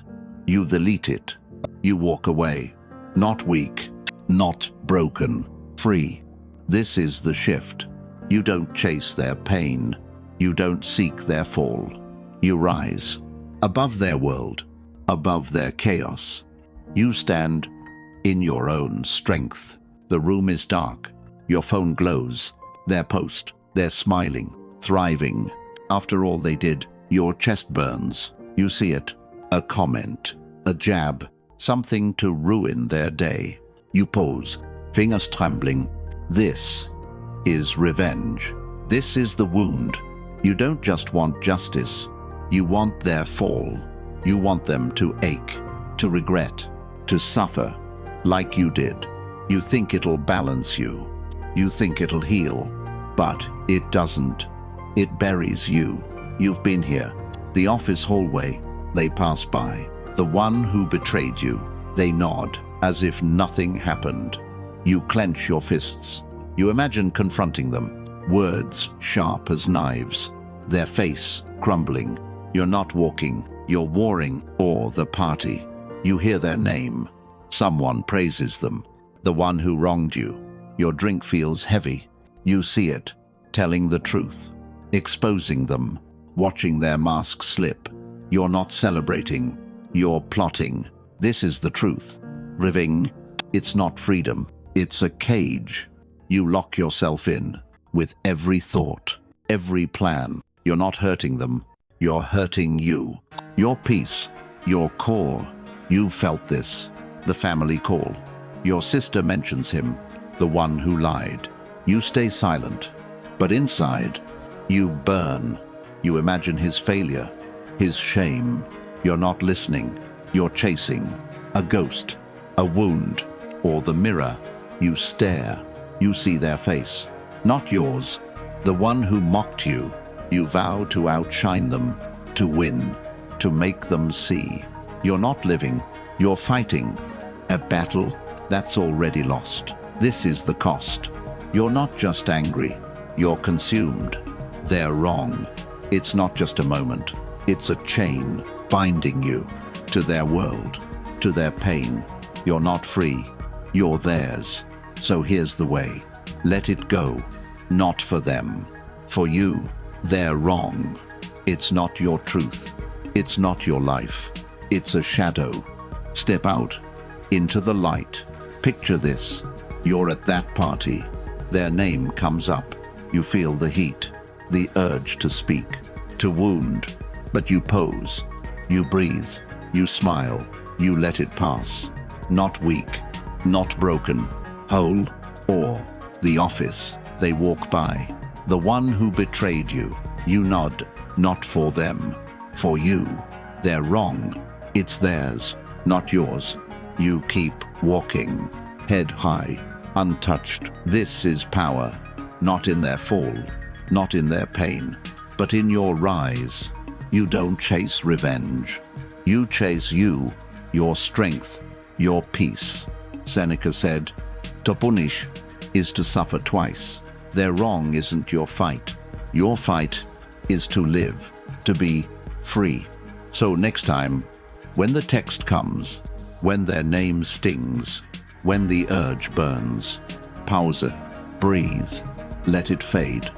You delete it. You walk away. Not weak. Not broken. Free. This is the shift. You don't chase their pain. You don't seek their fall. You rise. Above their world. Above their chaos. You stand in your own strength. The room is dark. Your phone glows. Their post. They're smiling. Thriving. After all they did, your chest burns. You see it. A comment. A jab. Something to ruin their day. You pause. Fingers trembling. This is revenge. This is the wound. You don't just want justice. You want their fall. You want them to ache, to regret, to suffer like you did. You think it'll balance you. You think it'll heal. But it doesn't. It buries you. You've been here. The office hallway. They pass by. The one who betrayed you. They nod as if nothing happened. You clench your fists. You imagine confronting them. Words sharp as knives. Their face crumbling. You're not walking. You're warring. Or the party. You hear their name. Someone praises them. The one who wronged you. Your drink feels heavy. You see it. Telling the truth. Exposing them. Watching their mask slip. You're not celebrating. You're plotting. This is the truth. Revenge. It's not freedom. It's a cage. You lock yourself in. With every thought. Every plan. You're not hurting them. You're hurting you. Your peace. Your core. You've felt this. The family call. Your sister mentions him. The one who lied. You stay silent. But inside, you burn. You imagine his failure. His shame. You're not listening. You're chasing. A ghost. A wound. Or the mirror. You stare. You see their face. Not yours. The one who mocked you. You vow to outshine them. To win. To make them see. You're not living. You're fighting. A battle that's already lost. This is the cost. You're not just angry. You're consumed. They're wrong. It's not just a moment. It's a chain binding you to their world, to their pain. You're not free. You're theirs. So here's the way. Let it go. Not for them. For you. They're wrong. It's not your truth. It's not your life. It's a shadow. Step out into the light. Picture this. You're at that party. Their name comes up. You feel the heat, the urge to speak, to wound. But you pose. You breathe. You smile. You let it pass. Not weak. Not broken. Whole. Or the office. They walk by. The one who betrayed you. You nod. Not for them. For you. They're wrong. It's theirs. Not yours. You keep walking. Head high. Untouched. This is power. Not in their fall. Not in their pain. But in your rise. You don't chase revenge. You chase you. Your strength. Your peace. Seneca said, to punish is to suffer twice. Their wrong isn't your fight. Your fight is to live, to be free. So next time, when the text comes, when their name stings, when the urge burns, pause it, breathe, let it fade.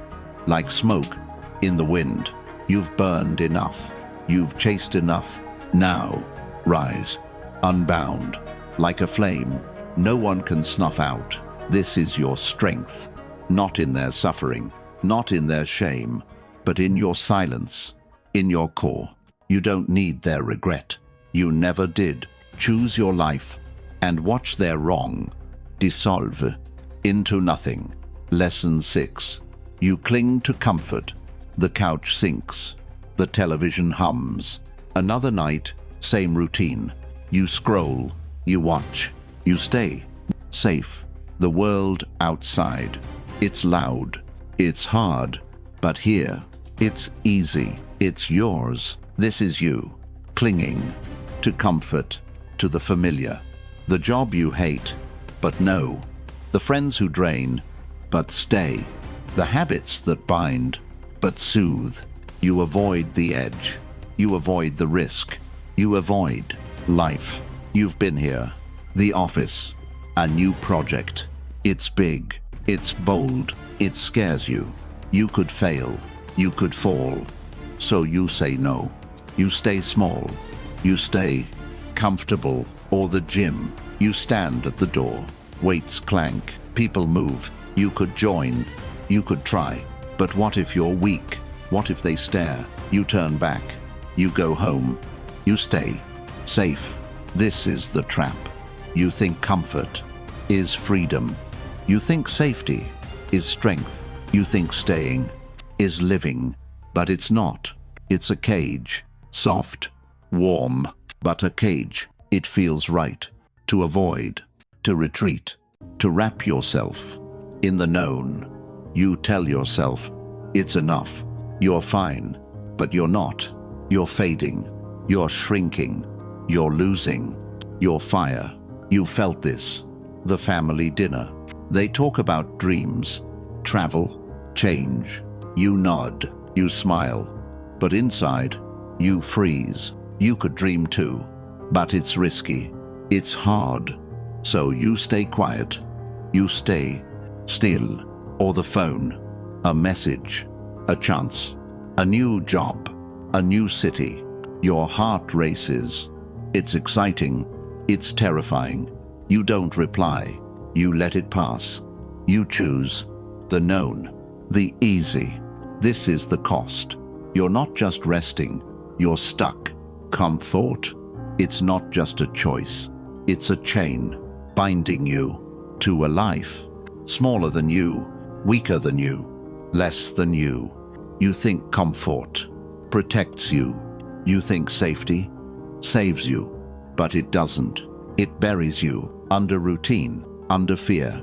Like smoke in the wind, you've burned enough, you've chased enough. Now, rise, unbound, like a flame no one can snuff out. This is your strength, not in their suffering, not in their shame, but in your silence, in your core. You don't need their regret. You never did. Choose your life and watch their wrong dissolve into nothing. Lesson 6. You cling to comfort. The couch sinks. The television hums. Another night, same routine. You scroll, you watch, you stay safe. The world outside, it's loud, it's hard, but here, it's easy, it's yours. This is you, clinging to comfort, to the familiar. The job you hate, but no. The friends who drain, but stay. The habits that bind, but soothe. You avoid the edge. You avoid the risk. You avoid life. You've been here. The office. A new project. It's big. It's bold. It scares you. You could fail. You could fall. So you say no. You stay small. You stay comfortable. Or the gym. You stand at the door. Weights clank. People move. You could join. You could try. But what if you're weak? What if they stare? You turn back. You go home. You stay safe. This is the trap. You think comfort is freedom. You think safety is strength. You think staying is living. But it's not. It's a cage. Soft, warm, but a cage. It feels right to avoid, to retreat, to wrap yourself in the known. You tell yourself, it's enough. You're fine, but you're not. You're fading. You're shrinking. You're losing your fire. You felt this. The family dinner. They talk about dreams, travel, change. You nod. You smile. But inside, you freeze. You could dream too. But it's risky. It's hard. So you stay quiet. You stay still. Or the phone. A message. A chance. A new job. A new city. Your heart races. It's exciting. It's terrifying. You don't reply. You let it pass. You choose the known. The easy. This is the cost. You're not just resting. You're stuck. Comfort. It's not just a choice. It's a chain binding you to a life smaller than you, weaker than you, less than you. You think comfort protects you. You think safety saves you, but it doesn't. It buries you under routine, under fear,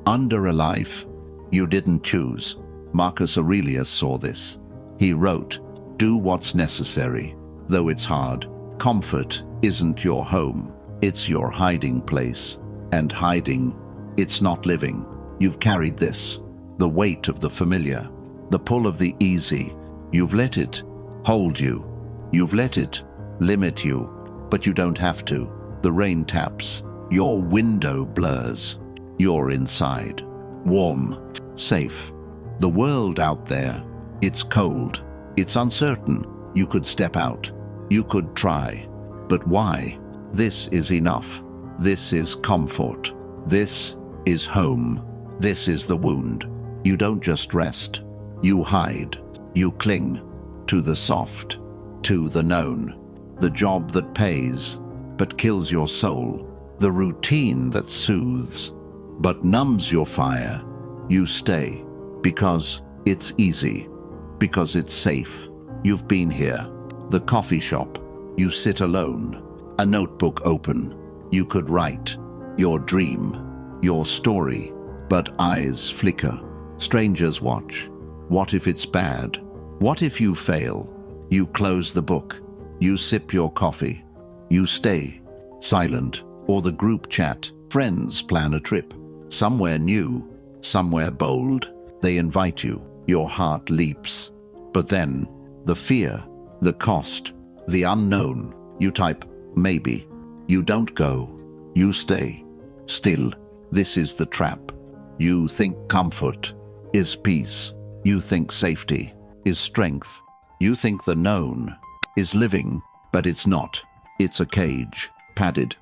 under a life you didn't choose. Marcus Aurelius saw this. He wrote, "Do what's necessary, though it's hard." Comfort isn't your home. It's your hiding place. And hiding, it's not living. You've carried this, the weight of the familiar, the pull of the easy. You've let it hold you. You've let it limit you, but you don't have to. The rain taps. Your window blurs. You're inside. Warm. Safe. The world out there, it's cold. It's uncertain. You could step out. You could try. But why? This is enough. This is comfort. This is home. This is the wound. You don't just rest. You hide. You cling to the soft, to the known. The job that pays, but kills your soul. The routine that soothes, but numbs your fire. You stay because it's easy, because it's safe. You've been here. The coffee shop. You sit alone. A notebook open. You could write your dream, your story, but eyes flicker. Strangers watch. What if it's bad? What if you fail? You close the book. You sip your coffee. You stay silent, or the group chat Friends plan a trip, somewhere new, somewhere bold. They invite you, your heart leaps. But then, the fear, the cost, the unknown. You type, maybe. You don't go. You stay. Still, this is the trap. You think comfort is peace. You think safety is strength. You think the known is living, but it's not. It's a cage, padded,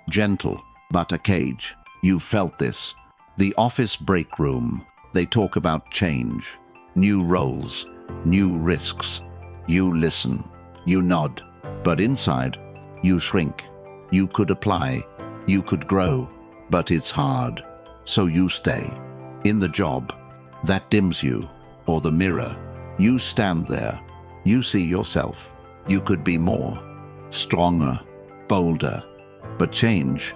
gentle, but a cage. You felt this. The office break room. They talk about change, new roles, new risks. You listen, you nod, but inside, you shrink. You could apply, you could grow, but it's hard. So you stay. In the job that dims you, or the mirror, you stand there. You see yourself. You could be more, stronger, bolder. But change,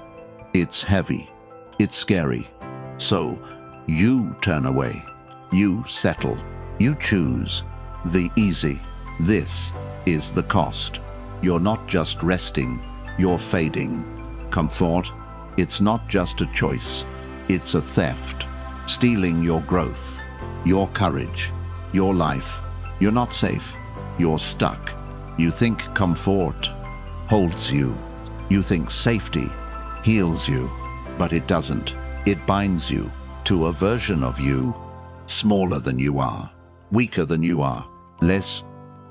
it's heavy, it's scary. So you turn away. You settle. You choose the easy. This is the cost. You're not just resting, you're fading. Comfort, it's not just a choice. It's a theft, stealing your growth, your courage, your life. You're not safe. You're stuck. You think comfort holds you. You think safety heals you, but it doesn't. It binds you to a version of you, smaller than you are, weaker than you are, less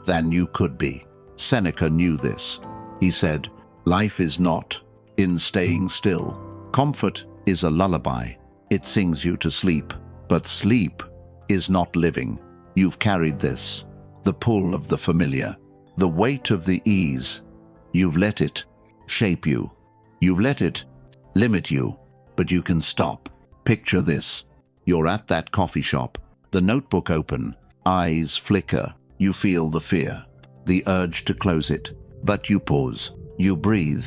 than you could be. Seneca knew this. He said, life is not in staying still. Comfort is a lullaby. It sings you to sleep, but sleep is not living. You've carried this, the pull of the familiar, the weight of the ease. You've let it shape you. You've let it limit you, but you can stop. Picture this. You're at that coffee shop, the notebook open, eyes flicker. You feel the fear, the urge to close it, but you pause. You breathe.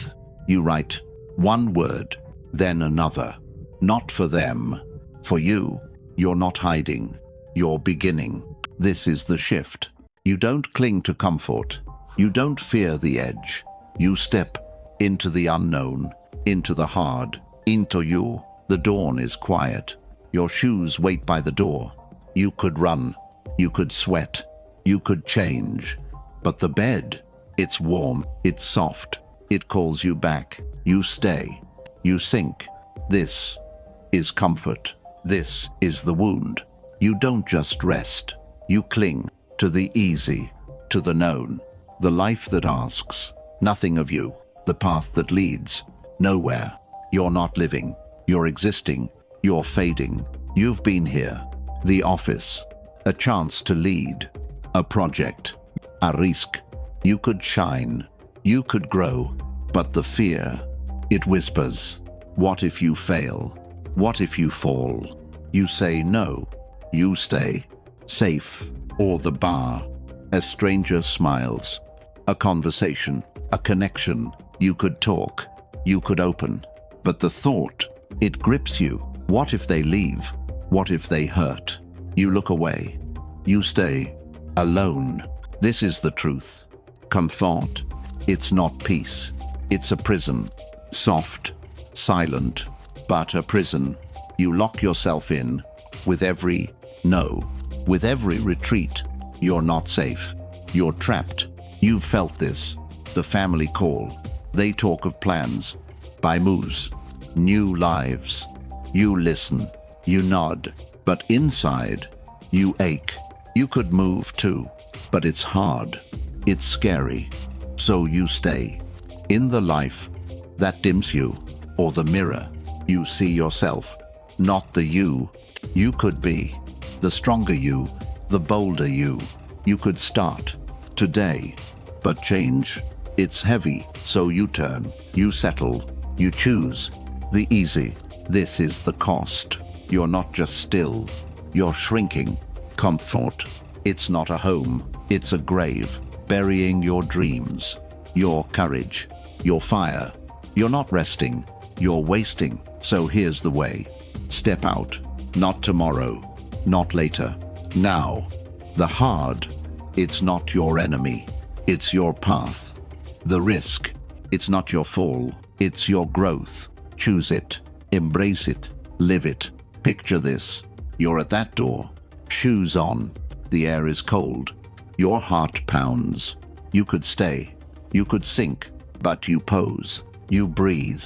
You write one word, then another. Not for them, for you. You're not hiding. You're beginning. This is the shift. You don't cling to comfort. You don't fear the edge. You step into the unknown, into the hard, into you. The dawn is quiet. Your shoes wait by the door. You could run. You could sweat. You could change. But the bed, it's warm. It's soft. It calls you back. You stay. You sink. This is comfort. This is the wound. You don't just rest. You cling to the easy, to the known, the life that asks nothing of you, the path that leads nowhere. You're not living. You're existing. You're fading. You've been here. The office. A chance to lead. A project. A risk. You could shine. You could grow. But the fear, it whispers. What if you fail? What if you fall? You say no. You stay. Safe. Or the bar. A stranger smiles. A conversation. A connection. You could talk. You could open. But the thought, it grips you. What if they leave? What if they hurt? You look away. You stay. Alone. This is the truth. Comfort, it's not peace. It's a prison. Soft, silent, but a prison. You lock yourself in with every no, with every retreat. You're not safe. You're trapped. You've felt this. The family call. They talk of plans, by moves, new lives. You listen. You nod. But inside, you ache. You could move too, but it's hard. It's scary. So you stay. In the life that dims you, or the mirror, you see yourself, not the you could be. The stronger you, the bolder you. You could start today, but change, it's heavy, so you turn, you settle, you choose the easy. This is the cost. You're not just still, you're shrinking. Comfort, it's not a home, it's a grave, burying your dreams, your courage, your fire. You're not resting, you're wasting. So here's the way. Step out. Not tomorrow, not later. Now. The hard, it's not your enemy. It's your path. The risk, it's not your fall. It's your growth. Choose it. Embrace it. Live it. Picture this. You're at that door. Shoes on. The air is cold. Your heart pounds. You could stay. You could sink. But you pose. You breathe.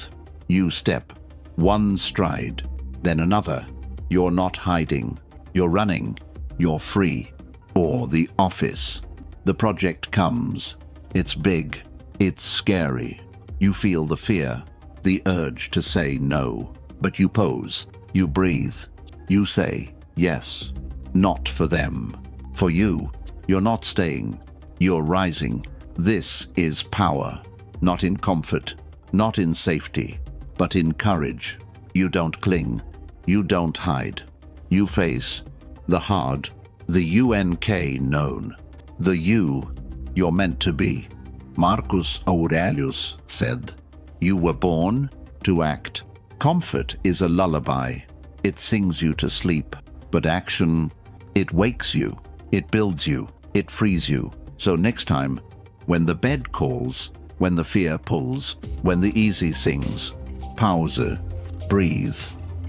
You step. One stride. Then another. You're not hiding. You're running. You're free. Or the office. The project comes. It's big. It's scary. You feel the fear. The urge to say no. But you pose. You breathe. You say yes. Not for them. For you. You're not staying. You're rising. This is power. Not in comfort. Not in safety. But in courage. You don't cling. You don't hide. You face the hard, the UNK known, the you you're meant to be. Marcus Aurelius said, "You were born to act." Comfort is a lullaby. It sings you to sleep. But action, it wakes you. It builds you. It frees you. So next time, when the bed calls, when the fear pulls, when the easy sings, pause, breathe,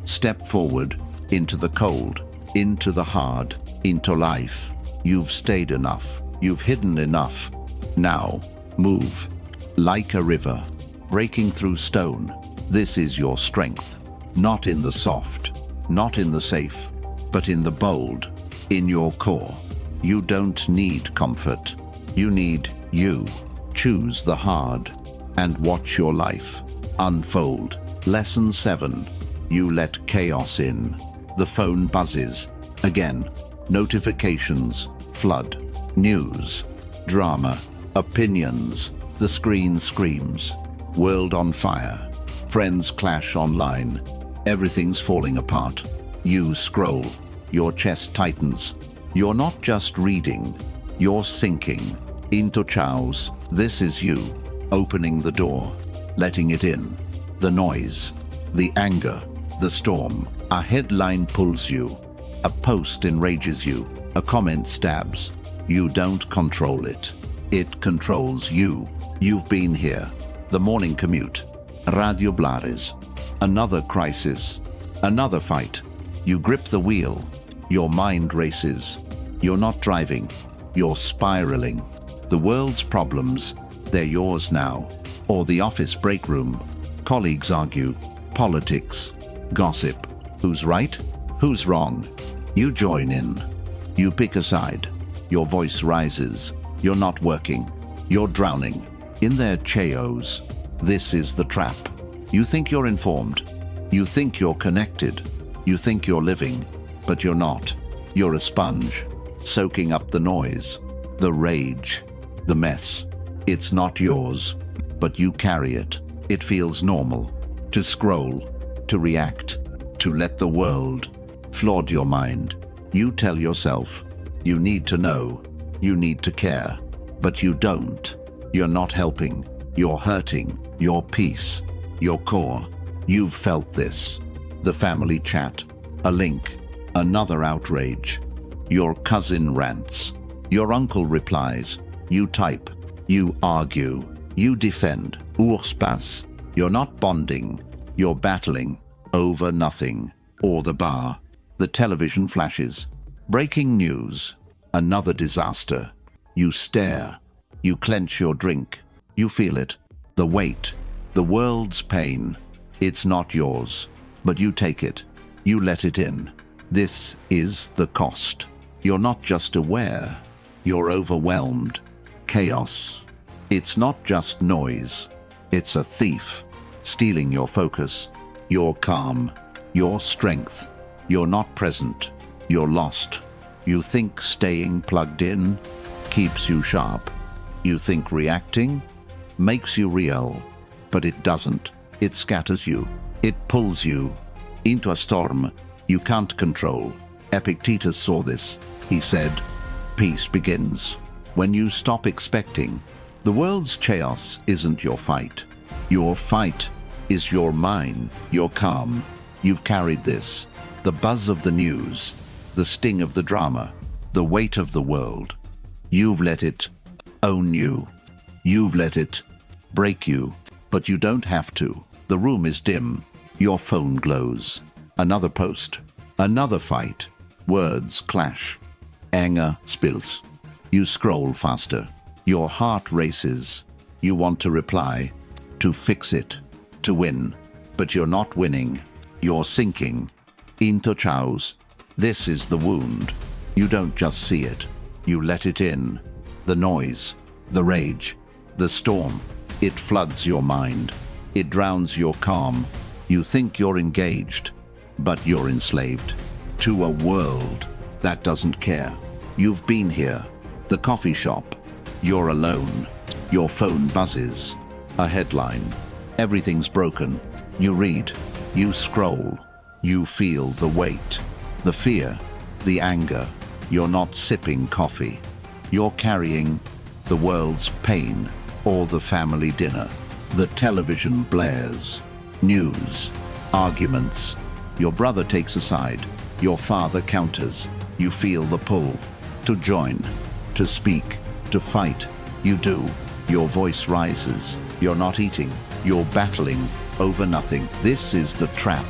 step forward into the cold, into the hard, into life. You've stayed enough. You've hidden enough. Now, move. Like a river, breaking through stone. This is your strength. Not in the soft, not in the safe, but in the bold, in your core. You don't need comfort. You need you. Choose the hard and watch your life unfold. Lesson 7. You let chaos in. The phone buzzes. Again. Notifications. Flood. News. Drama. Opinions. The screen screams. World on fire. Friends clash online. Everything's falling apart. You scroll. Your chest tightens. You're not just reading. You're sinking into chaos. This is you. Opening the door. Letting it in. The noise. The anger. The storm. A headline pulls you. A post enrages you. A comment stabs. You don't control it. It controls you. You've been here. The morning commute. Radio Blares. Another crisis. Another fight. You grip the wheel. Your mind races. You're not driving. You're spiraling. The world's problems, they're yours now. Or the office break room. Colleagues argue. Politics. Gossip. Who's right? Who's wrong? You join in. You pick a side. Your voice rises. You're not working. You're drowning. In their chaos. This is the trap. You think you're informed. You think you're connected. You think you're living. But you're not. You're a sponge. Soaking up the noise. The rage. The mess. It's not yours. But you carry it. It feels normal. To scroll. To react. To let the world flood your mind. You tell yourself. You need to know. You need to care. But you don't. You're not helping. You're hurting. Your peace. Your core. You've felt this. The family chat. A link. Another outrage. Your cousin rants. Your uncle replies. You type. You argue. You defend. Urspas. You're not bonding. You're battling. Over nothing. Or the bar. The television flashes. Breaking news. Another disaster. You stare. You clench your drink. You feel it. The weight. The world's pain. It's not yours. But you take it. You let it in. This is the cost. You're not just aware. You're overwhelmed. Chaos. It's not just noise. It's a thief. Stealing your focus. Your calm. Your strength. You're not present. You're lost. You think staying plugged in keeps you sharp. You think reacting makes you real. But it doesn't. It scatters you. It pulls you into a storm you can't control. Epictetus saw this. He said, "Peace begins when you stop expecting." The world's chaos isn't your fight. Your fight is your mind. You're calm. You've carried this. The buzz of the news. The sting of the drama. The weight of the world. You've let it own you. You've let it break you. But you don't have to. The room is dim. Your phone glows. Another post. Another fight. Words clash. Anger spills. You scroll faster. Your heart races. You want to reply, to fix it, to win. But you're not winning. You're sinking into chaos. This is the wound. You don't just see it. You let it in. The noise, the rage, the storm. It floods your mind. It drowns your calm. You think you're engaged, but you're enslaved to a world that doesn't care. You've been here, the coffee shop. You're alone. Your phone buzzes. A headline. Everything's broken. You read. You scroll. You feel the weight, the fear, the anger. You're not sipping coffee. You're carrying the world's pain or the family dinner. The television blares. News. Arguments. Your brother takes a side. Your father counters. You feel the pull. To join. To speak. To fight. You do. Your voice rises. You're not eating. You're battling over nothing. This is the trap.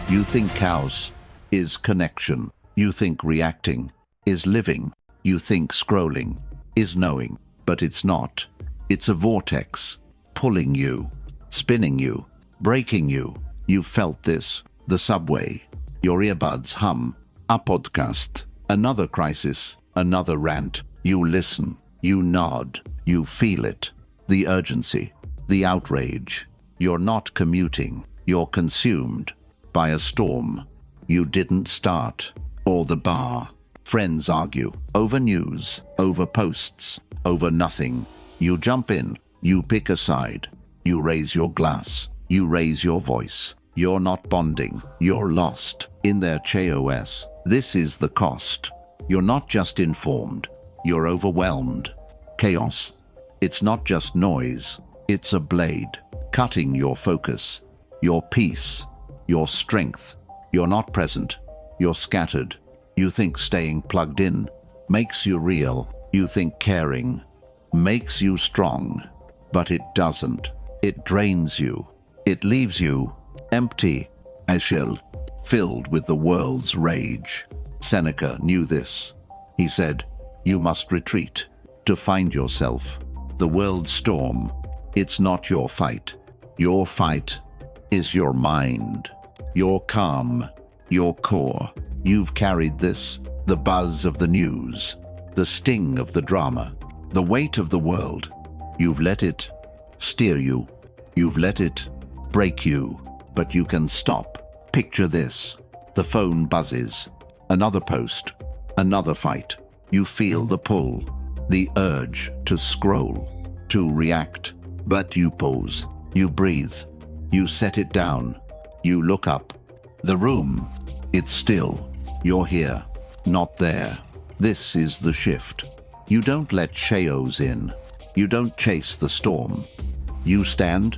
You think chaos is connection. You think reacting is living. You think scrolling is knowing. But it's not. It's a vortex. Pulling you. Spinning you. Breaking you. You felt this. The subway. Your earbuds hum. A podcast. Another crisis. Another rant. You listen. You nod. You feel it. The urgency. The outrage. You're not commuting. You're consumed by a storm you didn't start. Or the bar. Friends argue. Over news. Over posts. Over nothing. You jump in. You pick a side. You raise your glass. You raise your voice. You're not bonding. You're lost in their chaos. This is the cost. You're not just informed. You're overwhelmed. Chaos. It's not just noise. It's a blade, cutting your focus, your peace, your strength. You're not present. You're scattered. You think staying plugged in makes you real. You think caring makes you strong. But it doesn't. It drains you. It leaves you empty, as shell, filled with the world's rage. Seneca knew this. He said, "You must retreat to find yourself." The world's storm, it's not your fight. Your fight is your mind, your calm, your core. You've carried this, the buzz of the news, the sting of the drama, the weight of the world. You've let it steer you. You've let it break you. But you can stop. Picture this. The phone buzzes. Another post. Another fight. You feel the pull, the urge to scroll, to react. But you pause. You breathe. You set it down. You look up. The room, it's still. You're here, not there. This is the shift. You don't let chaos in. You don't chase the storm. You stand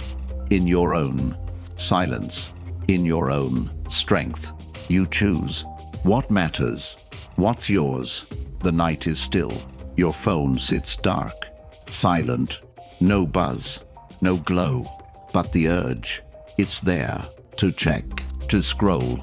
in your own silence, in your own strength. You choose what matters, what's yours. The night is still. Your phone sits dark, silent, no buzz, no glow. But the urge, it's there to check, to scroll,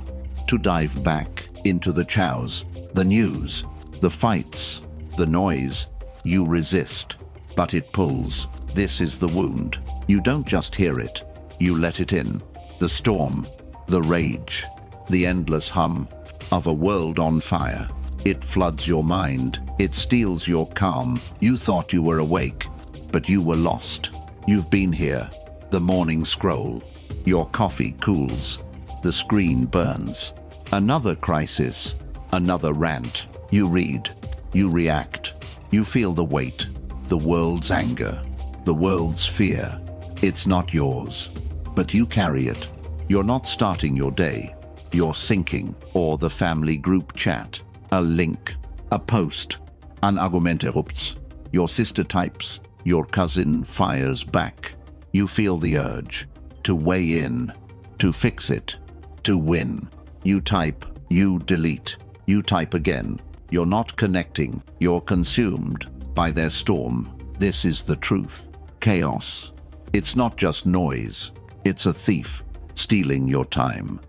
to dive back into the chows, the news, the fights, the noise. You resist, but it pulls. This is the wound. You don't just hear it, you let it in. The storm, the rage, the endless hum of a world on fire. It floods your mind. It steals your calm. You thought you were awake, but you were lost. You've been here. The morning scroll. Your coffee cools. The screen burns. Another crisis. Another rant. You read. You react. You feel the weight. The world's anger. The world's fear. It's not yours, but you carry it. You're not starting your day. You're sinking. Or the family group chat. A link. A post. An argument erupts. Your sister types. Your cousin fires back. You feel the urge to weigh in, to fix it, to win. You type. You delete. You type again. You're not connecting. You're consumed by their storm. This is the truth. Chaos. It's not just noise. It's a thief. stealing your time,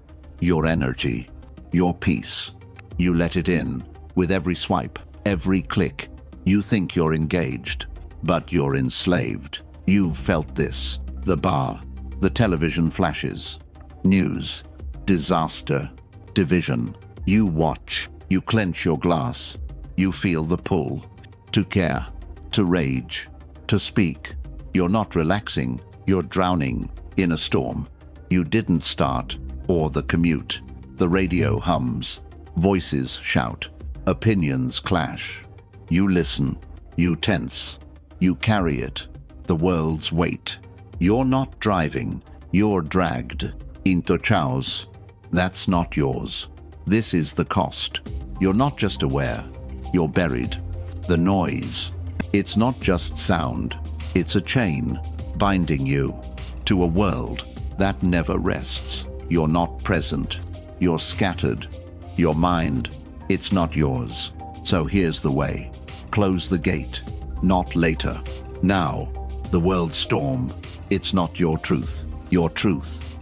your energy, your peace. You let it in with every swipe, every click. You think you're engaged, but you're enslaved. You've felt this. The bar, the television flashes, news, disaster, division. You watch, you clench your glass, you feel the pull. To care, to rage, to speak. You're not relaxing, you're drowning in a storm. You didn't start, or the commute. The radio hums, voices shout, opinions clash. You listen, you tense, you carry it, the world's weight. You're not driving, you're dragged into chaos. That's not yours. This is the cost. You're not just aware, you're buried. The noise, it's not just sound, it's a chain binding you to a world that never rests. You're not present, you're scattered. Your mind, it's not yours. So here's the way. Close the gate, not later. Now, the world's storm, it's not your truth. Your truth